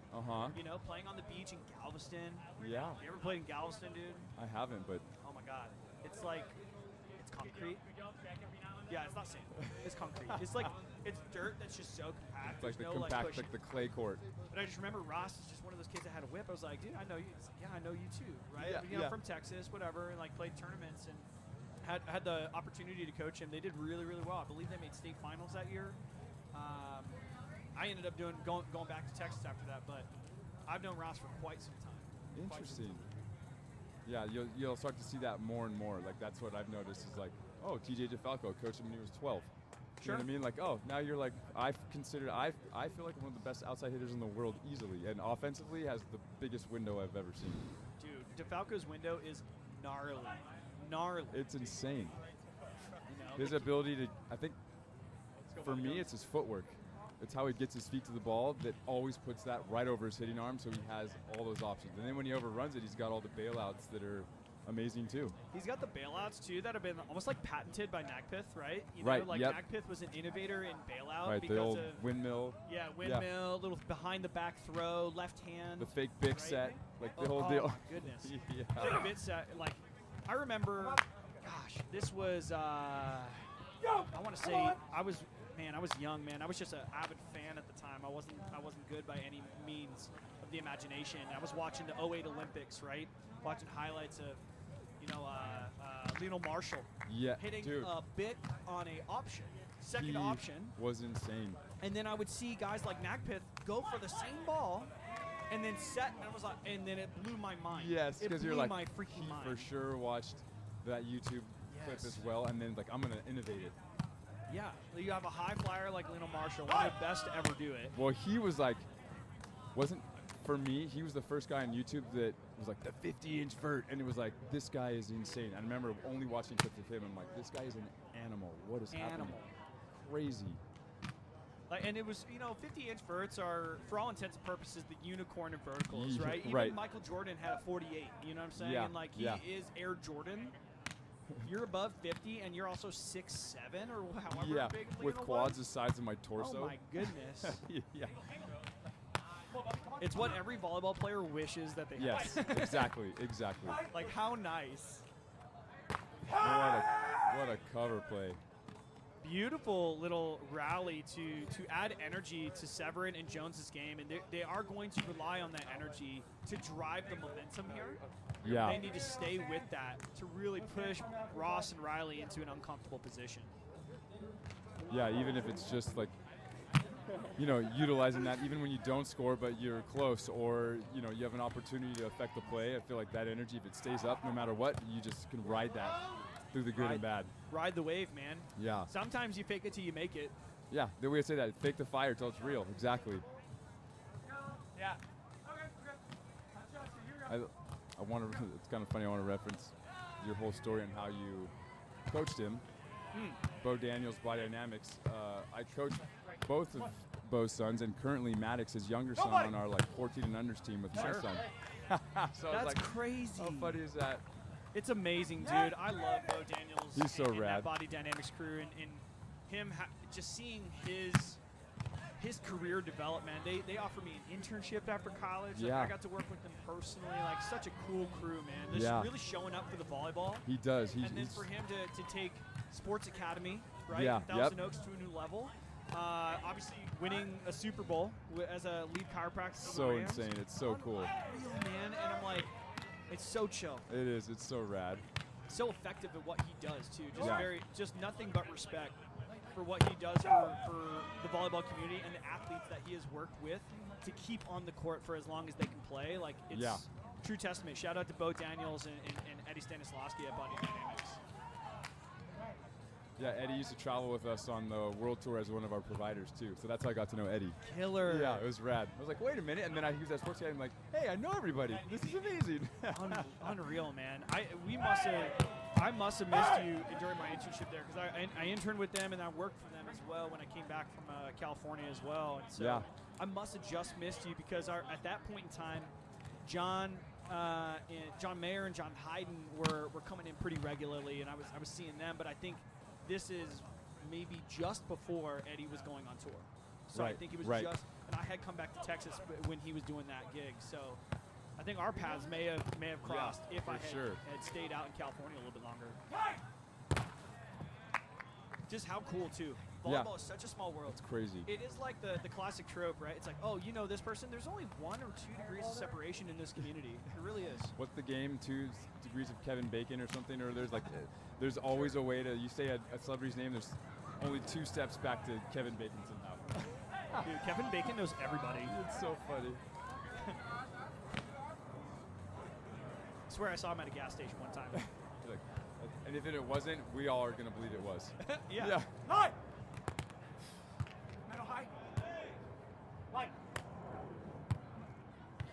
You know, playing on the beach in Galveston. Yeah. You ever played in Galveston, dude? I haven't, but Oh my God. It's like, it's concrete. Yeah, it's not sand. It's concrete. It's like, it's dirt that's just so compact. it's like the There's no, compact, pushing. like the clay court. But I just remember Ross is just one of those kids that had a whip. I was like, dude, I know you. He's like, yeah, I know you too, right? Yeah, You know, yeah. from Texas, whatever, and like played tournaments and had the opportunity to coach him. They did really, really well. I believe they made state finals that year. I ended up going back to Texas after that, but I've known Ross for quite some time. Interesting. Yeah, you'll start to see that more and more. Like, that's what I've noticed is like, oh, TJ DeFalco coached him when he was 12. You know what I mean? Like, oh, now you're like, I feel like one of the best outside hitters in the world easily, and offensively has the biggest window I've ever seen. Dude, DeFalco's window is gnarly. It's insane. You know, His ability to, I think, for me, it's his footwork. It's how he gets his feet to the ball that always puts that right over his hitting arm, so he has all those options. And then when he overruns it, he's got all the bailouts that are amazing too. He's got the bailouts too that have been almost like patented by Nagpith, right? You know, Right, like yep. Nagpith was an innovator in bailout Right, because the old of windmill, windmill, little behind the back throw, left hand. the fake big right? set, like the Oh whole deal. my goodness. Yeah. Fake bit set, like I remember, gosh, this was I want to say I was young, man. I was just an avid fan at the time. I wasn't good by any means of the imagination. I was watching the 08 Olympics, right? Watching highlights of Lionel Marshall hitting dude. a bit on a option, second He option, was insane. and then I would see guys like Nagpith go for the same ball and then set, and I was like, and then it blew my mind. Yes, it because blew you're like, my freaking he mind. for sure watched that YouTube clip Yes. as well, and then like, I'm gonna innovate it. Yeah, you have a high flyer like Lionel Marshall, one of the best to ever do it. Well, he was like, for me, he was the first guy on YouTube that was like the 50-inch vert, and it was like, this guy is insane. I remember only watching clips of him. I'm like, this guy is an animal. What is happening? Crazy. Like, and it was, 50-inch verts are, for all intents and purposes, the unicorn of verticals, Yeah, right? Even right. Michael Jordan had a 48. You know what I'm saying? Yeah, And like, he is Air Jordan. You're above 50, and you're also 6'7", or however Yeah, big with Lionel quads was. the size of my torso. Oh my goodness! Yeah. It's what every volleyball player wishes that they Yes, had. exactly. Like, how nice! What a cover play. Beautiful little rally to add energy to Severyn and Jones's game, and they are going to rely on that energy to drive the momentum here. Yeah. They need to stay with that to really push Ross and Riley into an uncomfortable position. Yeah, even if it's just like, utilizing that even when you don't score but you're close, or, you have an opportunity to affect the play. I feel like that energy, if it stays up no matter what, you just can ride that through the good and bad. Ride the wave, man. Yeah. Sometimes you fake it till you make it. Yeah, the way I say that, fake the fire till it's real. Exactly. Yeah. I want to, it's kind of funny, I want to reference your whole story on how you coached him. Bo Daniels, Biodynamics. I coached both of Bo's sons, and currently Maddox, his younger son, on our 14 and unders team with my son. So I was That's like, crazy. how funny is that? It's amazing, dude. I love Bo Daniels. He's so and rad. that Body Dynamics crew, and him just seeing his career development. They offered me an internship after college. Yeah. I got to work with them personally. Like, such a cool crew, man. They're really showing up for the volleyball. He does. And then for him to take Sports Academy, right, Yeah, Thousand Oaks to a new level. Obviously, winning a Super Bowl as a lead chiropractor. So insane. It's so cool. Unreal, man. And I'm like, it's so chill. It is. It's so rad. So effective at what he does too. Just Yeah. just nothing but respect for what he does for the volleyball community and the athletes that he has worked with to keep on the court for as long as they can play. Like, it's true testament. Shout out to Bo Daniels and Eddie Stanislawski at Body Dynamics. Yeah, Eddie used to travel with us on the World Tour as one of our providers too. So that's how I got to know Eddie. Killer. Yeah, it was rad. I was like, wait a minute, and then he was at Sports Academy. I'm like, hey, I know everybody. This is amazing. Unreal, man. I must have missed you during my internship there, because I interned with them and I worked for them as well when I came back from California as well. And so I must have just missed you because at that point in time, John Mayer and John Hayden were coming in pretty regularly, and I was seeing them. But I think this is maybe just before Eddie was going on tour. So I think it was just, and I had come back to Texas when he was doing that gig. So I think our paths may have crossed if I had stayed out in California a little bit longer. Just how cool too. Volleyball is such a small world. It's crazy. It is like the classic trope, right? It's like, oh, you know this person. There's only 1 or 2 degrees of separation in this community. It really is. What's the game? 2 degrees of Kevin Bacon or something? Or there's always a way to, you say a celebrity's name, there's only 2 steps back to Kevin Bacon somehow. Dude, Kevin Bacon knows everybody. It's so funny. I swear I saw him at a gas station one time. Look, and if it wasn't, we all are going to believe it was. Yeah. High! Metal high. Light.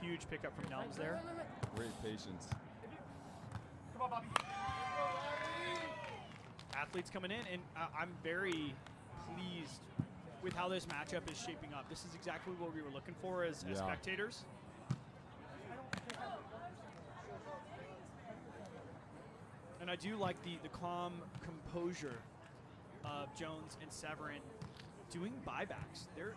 Huge pickup from Nelms there. Great patience. Come on, Bobby. Athletes coming in, and I'm very pleased with how this matchup is shaping up. This is exactly what we were looking for as spectators. And I do like the calm composure of Jones and Severyn doing buybacks. They're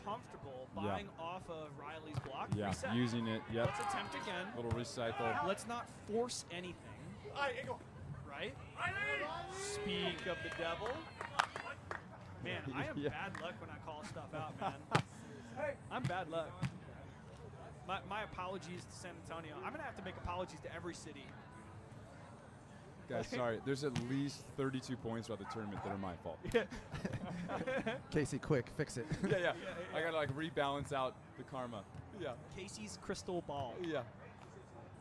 comfortable buying off of Riley's block. Yeah, Reset. using it. Yep. Let's attempt again. Little recycle. Let's not force anything. Right? Speak of the devil. Man, I am bad luck when I call stuff out, man. I'm bad luck. My apologies to San Antonio. I'm going to have to make apologies to every city. Guys, sorry. There's at least 32 points throughout the tournament that are my fault. Casey, quick, fix it. Yeah. I got to rebalance out the karma. Yeah. Casey's crystal ball. Yeah.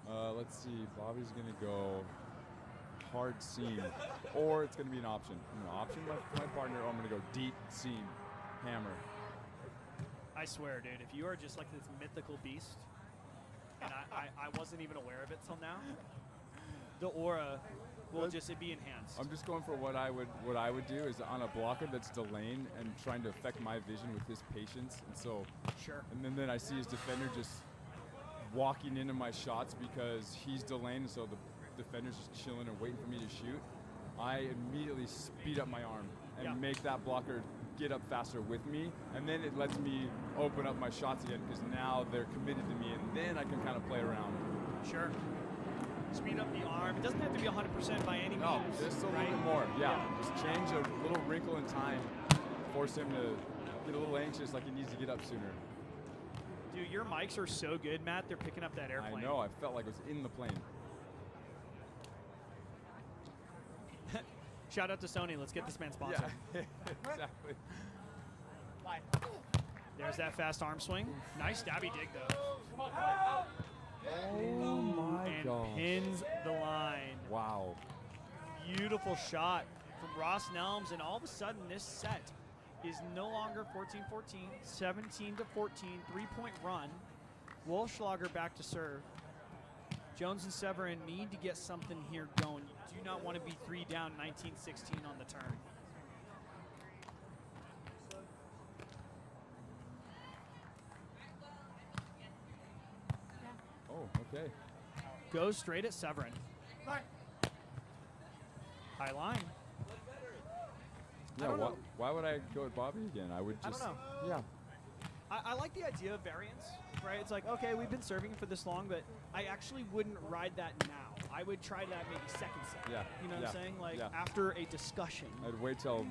Let's see. Bobby's going to go hard seam, or it's going to be an option. I'm going to option my partner, or I'm going to go deep seam hammer. I swear, dude, if you are just like this mythical beast, and I wasn't even aware of it till now, the aura will just be enhanced. I'm just going for what I would do is on a blocker that's delaying and trying to affect my vision with his patience, and so and then I see his defender just walking into my shots because he's delaying, so the defender's just chilling and waiting for me to shoot. I immediately speed up my arm and make that blocker get up faster with me, and then it lets me open up my shots again because now they're committed to me, and then I can kind of play around. Sure. Speed up the arm. It doesn't have to be 100% by any means. No, just a little bit more. Yeah, just change a little wrinkle in time, force him to get a little anxious like he needs to get up sooner. Dude, your mics are so good, Matt. They're picking up that airplane. I know. I felt like it was in the plane. Shout out to Sony. Let's get this man sponsored. Yeah, exactly. There's that fast arm swing. Nice stabby dig, though. Oh my gosh. And pins the line. Wow. Beautiful shot from Ross Nelms, and all of a sudden this set is no longer 14-14, 17-14, 3-point run. Wohlschlaeger back to serve. Jones and Severyn need to get something here going. You do not want to be 3 down, 19-16 on the turn. Oh, okay. Goes straight at Severyn. High line. Yeah, why would I go at Bobby again? I would just. I don't know. Yeah. I like the idea of variance, right? It's like, okay, we've been serving for this long, but I actually wouldn't ride that now. I would try that maybe second set. Yeah. You know what I'm saying? Like after a discussion. I'd wait till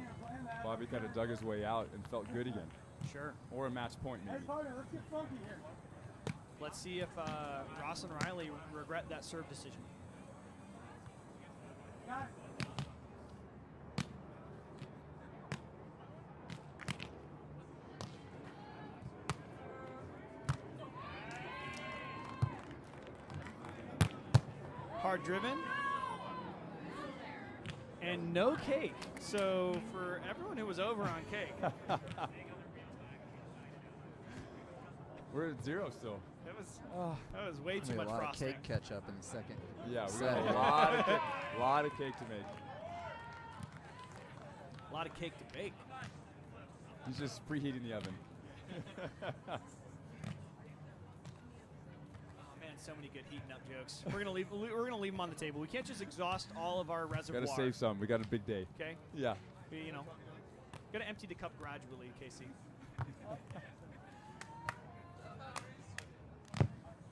Bobby kind of dug his way out and felt good again. Sure. Or a match point, maybe. Hey, partner, let's get funky here. Let's see if Ross and Riley regret that serve decision. Got it. Hard driven. And no cake. So for everyone who was over on cake. We're at 0 still. That was way too much A lot frosting. of cake catch up in the second. Yeah, we set. got a lot of cake to make. A lot of cake to bake. He's just preheating the oven. Oh man, so many good heating up jokes. We're gonna leave them on the table. We can't just exhaust all of our reservoir. Gotta save some. We got a big day. Okay. Yeah. You know, gotta empty the cup gradually, Casey.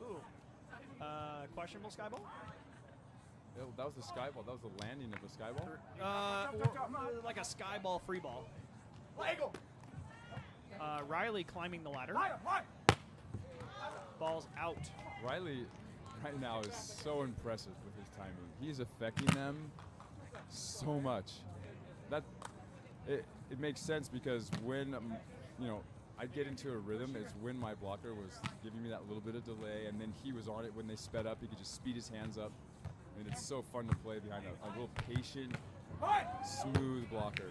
Ooh. Questionable skyball? That was the sky ball. That was the landing of the sky ball. Like a skyball free ball. Legal. Riley climbing the ladder. Ball's out. Riley right now is so impressive with his timing. He's affecting them so much. It makes sense because when I get into a rhythm, it's when my blocker was giving me that little bit of delay, and then he was on it when they sped up. He could just speed his hands up, and it's so fun to play behind a little patient, smooth blocker.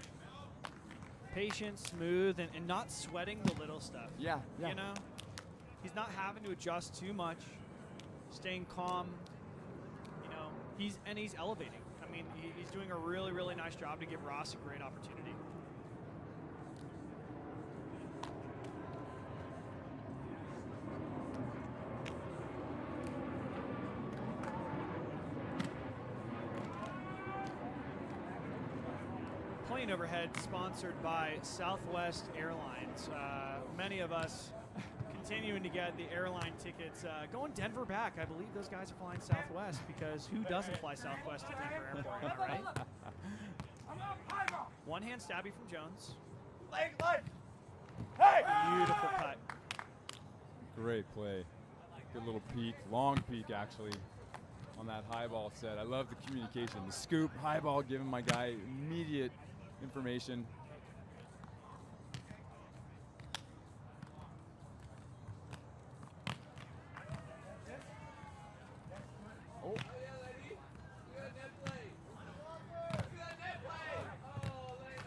Patient, smooth, and not sweating the little stuff. Yeah. You know? He's not having to adjust too much, staying calm. You know, he's elevating. I mean, he's doing a really, really nice job to give Ross a great opportunity. Plane overhead sponsored by Southwest Airlines. Many of us continuing to get the airline tickets. Going Denver back. I believe those guys are flying Southwest because who doesn't fly Southwest at Denver Airport, am I right? One hand stabby from Jones. Leg. Hey! Beautiful cut. Great play. Good little peek, long peek actually, on that high ball set. I love the communication. The scoop, high ball, giving my guy immediate information. Oh.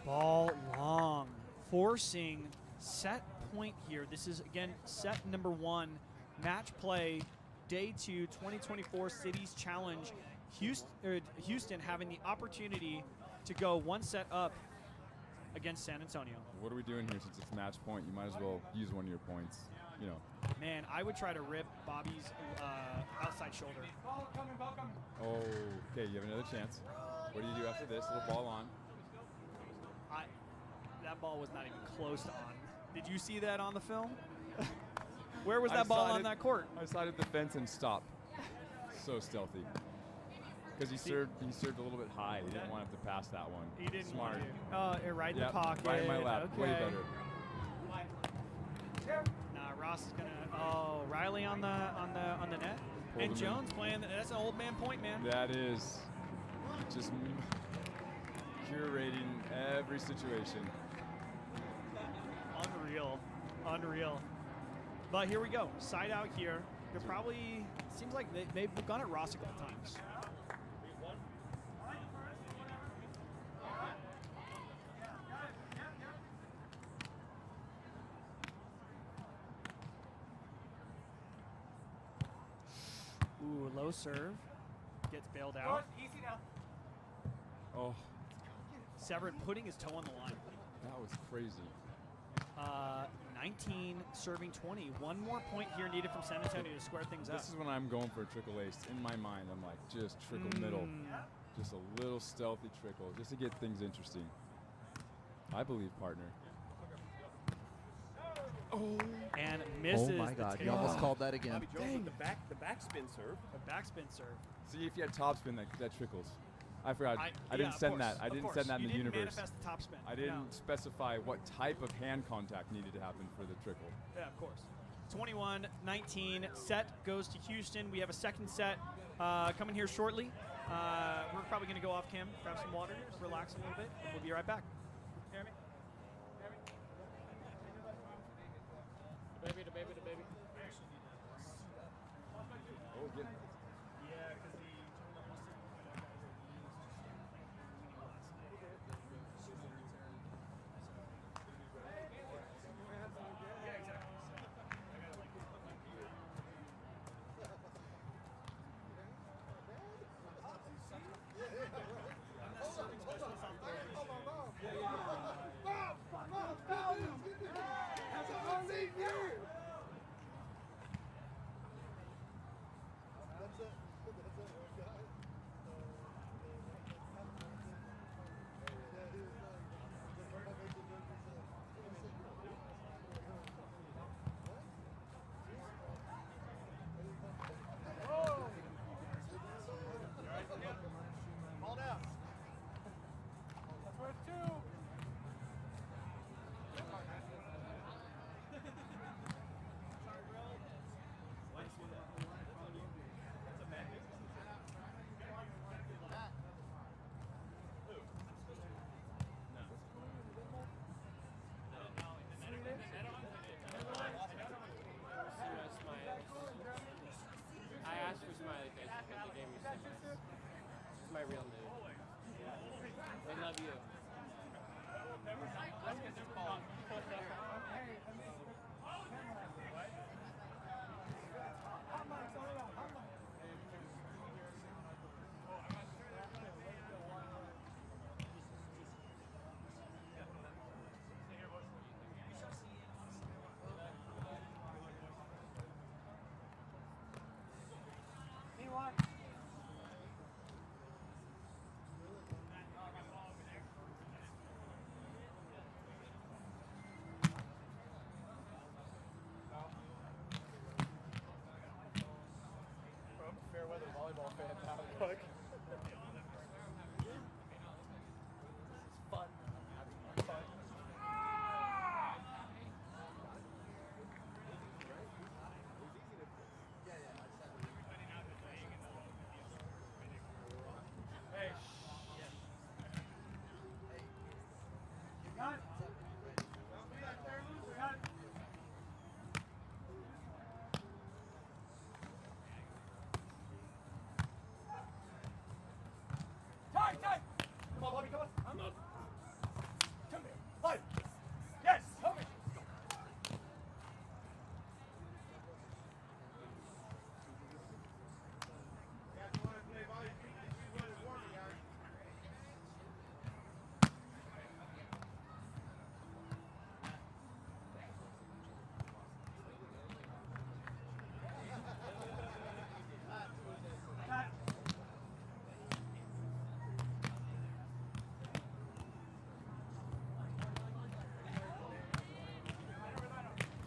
Ball long, forcing set point here. This is, again, set number 1, match play, day 2, 2024 Cities Challenge. Houston having the opportunity to go one set up against San Antonio. What are we doing here since it's match point? You might as well use one of your points. You know. Man, I would try to rip Bobby's outside shoulder. Oh, okay, you have another chance. What do you do after this? Little ball on. That ball was not even close to on. Did you see that on the film? Where was that ball on that court? I slided the fence and stopped. So stealthy. Because he served a little bit high. He didn't want him to pass that one. He didn't Smart. want to. Right in the pocket. Right in my lap. Okay. Way better. Nah, Ross is gonna. Oh, Riley on the net. Pulled And him Jones playing. That's an old man point, man. That is just curating every situation. Unreal. But here we go. Side out here. They're probably, seems like they've gone at Ross a couple times. Ooh, low serve. Gets bailed out. Easy now. Oh, Severyn putting his toe on the line. that was crazy. 19 serving 20. One more point here needed from San Antonio to square things up. This is when I'm going for a trickle ace. In my mind, I'm like, just trickle middle. Just a little stealthy trickle, just to get things interesting. I believe, partner. Oh, and misses. Oh my God! the You tail. almost called that again. Bobby Jones with the backspin serve. A backspin serve. See, if you had topspin, that trickles. I forgot. I yeah, didn't of send course, that. I of didn't course. send that in You the didn't universe. manifest the topspin. I didn't specify what type of hand contact needed to happen for the trickle. Yeah, of course. 21-19. Set goes to Houston. We have a second set coming here shortly. We're probably going to go off cam, grab some water, relax a little bit. We'll be right back. Hear me? The baby. Oh, good. Yeah, because the my real name. I love you. Fair weather volleyball fan now. Look. It's fun. Fun. Hey. You got it. Don't be that third loser. Got it. Tight, tight! Come on, Bobby, come on. I'm up. Come here. Fight. Yes, come here.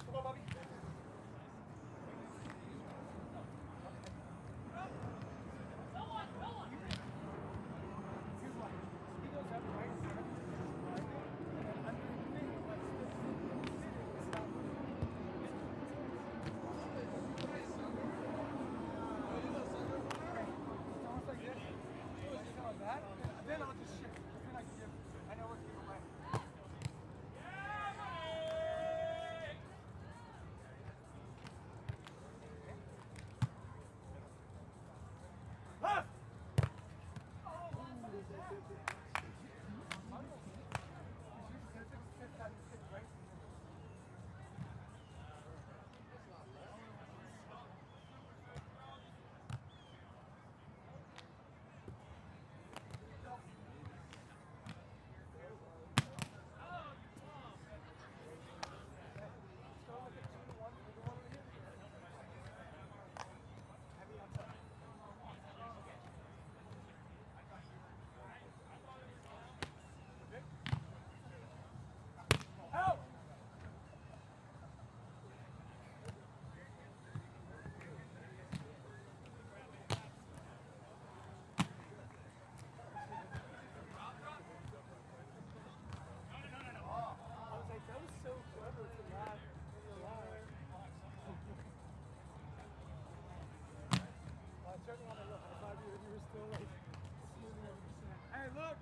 Come on, Bobby. Then I'll just shift. Then I can give. I know where to give away. Left! Out! I was like, that was so clever to laugh. I turned around and looked. I thought you were still like smoothing over the sand. Hey, look!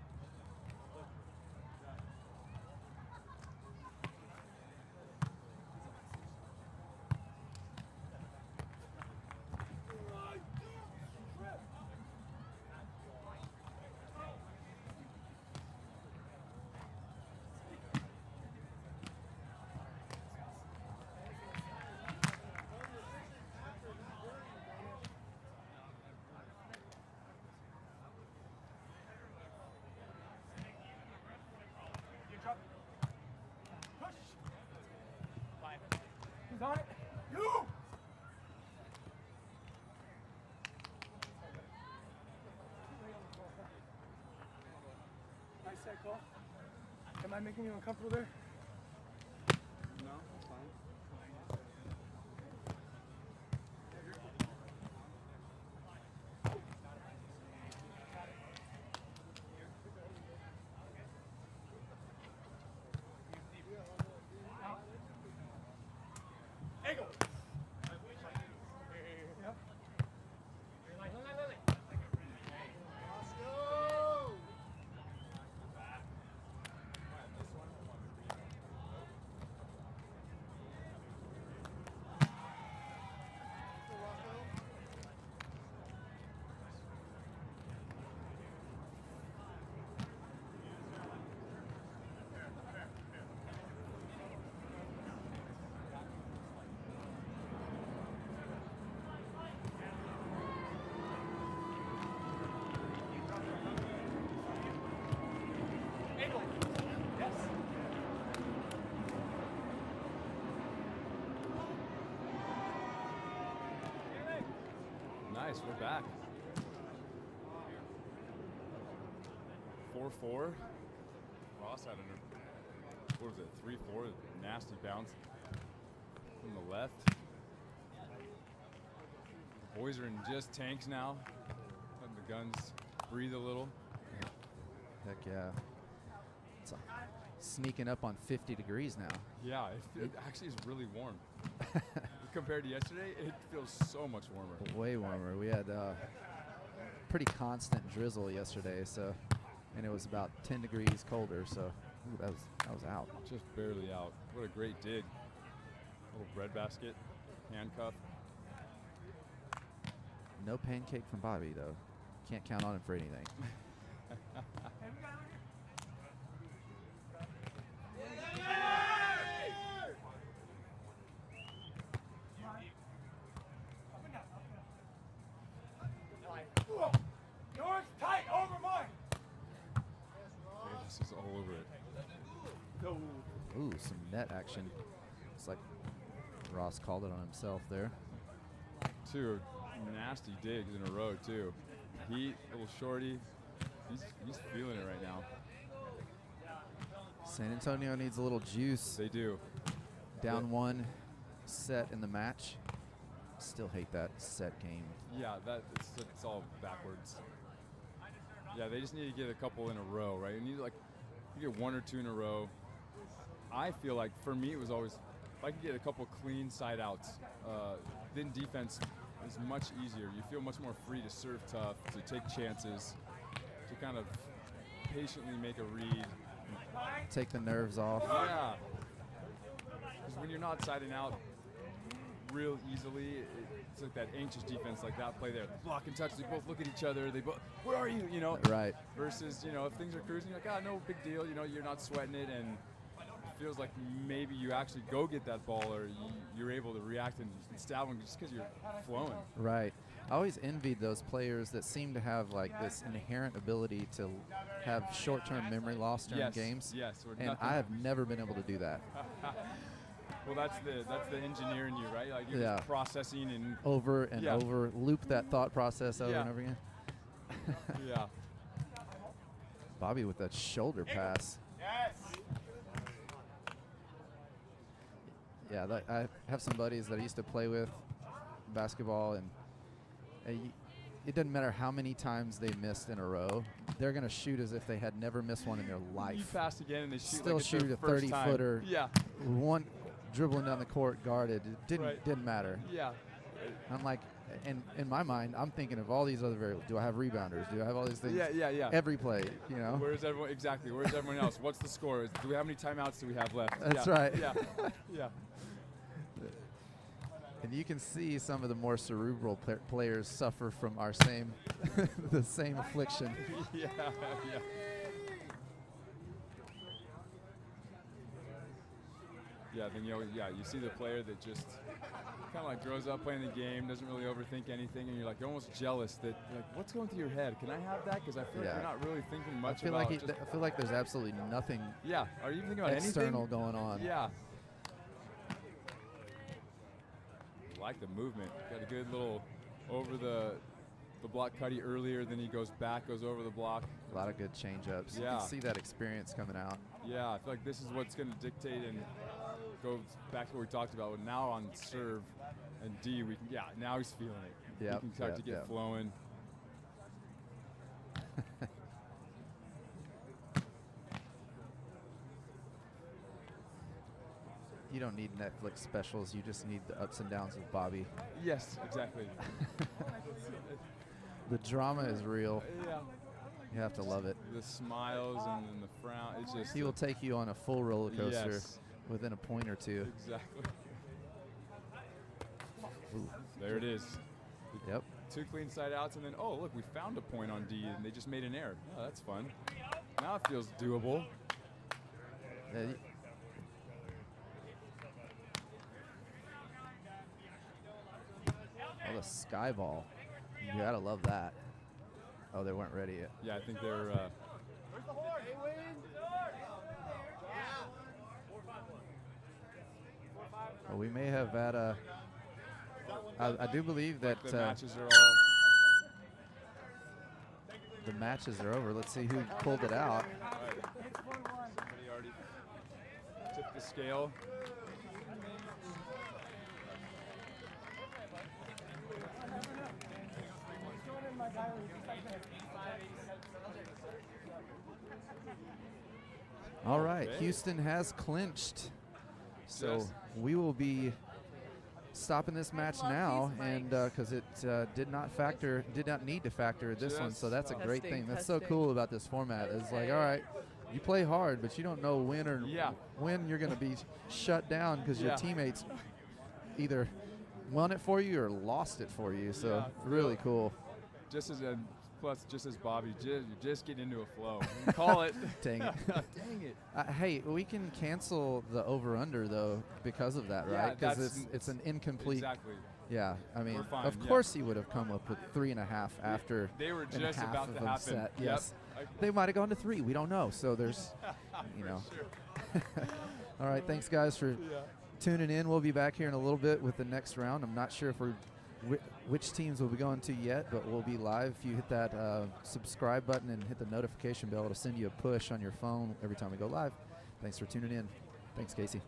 You drop. Push. He's on it. You! Nice set, Cole. Am I making you uncomfortable there? No, it's fine. Angle. Yep. Let's go! Nice, we're back. 4-4. Ross had what was it, 3-4, nasty bounce from the left. The boys are in just tanks now, letting the guns breathe a little. Heck yeah. It's sneaking up on 50 degrees now. Yeah, it actually is really warm. Compared to yesterday, it feels so much warmer. Way warmer. We had pretty constant drizzle yesterday, so, and it was about 10 degrees colder, so ooh, that was out. Just barely out. What a great dig. Little bread basket, handcuff. No pancake from Bobby, though. Can't count on him for anything. Yours tight over mine. This is all over it. Ooh, some net action. It's like Ross called it on himself there. 2 nasty digs in a row, too. Heat, little shorty. He's feeling it right now. San Antonio needs a little juice. They do. Down 1 set in the match. Still hate that set game. Yeah, it's all backwards. Yeah, they just need to get a couple in a row, right? You get 1 or 2 in a row. I feel like for me it was always if I could get a couple clean side outs, then defense is much easier. You feel much more free to serve tough, to take chances, to kind of patiently make a read. Take the nerves off. Yeah. Because when you're not siding out real easily, it's like that anxious defense, like that play there. Block and touch, they both look at each other. They both, where are you? You know? Right. Versus, if things are cruising, you're like, no big deal. You're not sweating it, and it feels like maybe you actually go get that ball, or you're able to react and stab them just because you're flowing. Right. I always envied those players that seem to have like this inherent ability to have short-term memory loss during games. Yes. And I have never been able to do that. Well, that's the engineer in you, right? Like you're just processing and over and over, loop that thought process over and over again. Yeah. Bobby with that shoulder pass. Yes. Yeah, I have some buddies that I used to play with basketball, and it doesn't matter how many times they missed in a row, they're going to shoot as if they had never missed one in their life. You pass again and they shoot Still like shoot a 30-footer. Yeah. One dribbling down the court guarded. It didn't matter. Yeah. I'm like, in my mind, I'm thinking of all these other variables. Do I have rebounders? Do I have all these things? Yeah. Every play, Where's everyone? Exactly. Where's everyone else? What's the score? Do we have any timeouts do we have left? That's right. Yeah. Yeah. And you can see some of the more cerebral players suffer from our the same affliction. Yeah. Yeah, then you see the player that just kind of like grows up playing the game, doesn't really overthink anything, and you're like almost jealous that what's going through your head? Can I have that? Because I feel like you're not really thinking much about. I feel like there's absolutely nothing. Yeah, are you thinking about external anything? going on? Yeah. I like the movement. Got a good little over the block cutty earlier, then he goes back, goes over the block. A lot of good change-ups. Yeah. You can see that experience coming out. Yeah, I feel like this is what's going to dictate and go back to what we talked about. Now on serve and D, now he's feeling it. Yep, he can start to get flowing. You don't need Netflix specials. You just need the ups and downs of Bobby. Yes, exactly. The drama is real. Yeah. You have to love it. The smiles and then the frown. It's just. He will take you on a full roller coaster Yes. within a point or two. Exactly. Ooh. There it is. Yep. 2 clean side outs, and then, oh, look, we found a point on D, and they just made an error. Oh, that's fun. Now it feels doable. Oh, the sky ball. You gotta love that. Oh, they weren't ready yet. Yeah, I think they're. Where's the horse? Well, we may have had a. I do believe that the matches are all. the matches are over. Let's see who pulled it out. Right. Somebody already tipped the scale. All right, Okay. Houston has clinched. So Just- we will be stopping this match now, and because it did not need to factor this one, so that's a great thing. That's so cool about this format. It's like, all right, you play hard, but you don't know when you're going to be shut down because your Yeah. teammates either won it for you or lost it for you. So Yeah, really cool. Just as Bobby, you're just getting into a flow. Call it. Dang it. Dang it. Hey, we can cancel the over/under though because of that, Yeah, right? Because that's- it's an incomplete. Exactly. Yeah, I mean, We're fine, of yeah. course he would have come up with 3.5 after. They were and just half about of to them happen. set. Yep. Yes, they might have gone to 3. We don't know. So there's, you know. All right, thanks guys for tuning in. We'll be back here in a little bit with the next round. I'm not sure if we're which teams we'll be going to yet, but we'll be live. If you hit that subscribe button and hit the notification bell, it'll send you a push on your phone every time we go live. Thanks for tuning in. Thanks, Casey.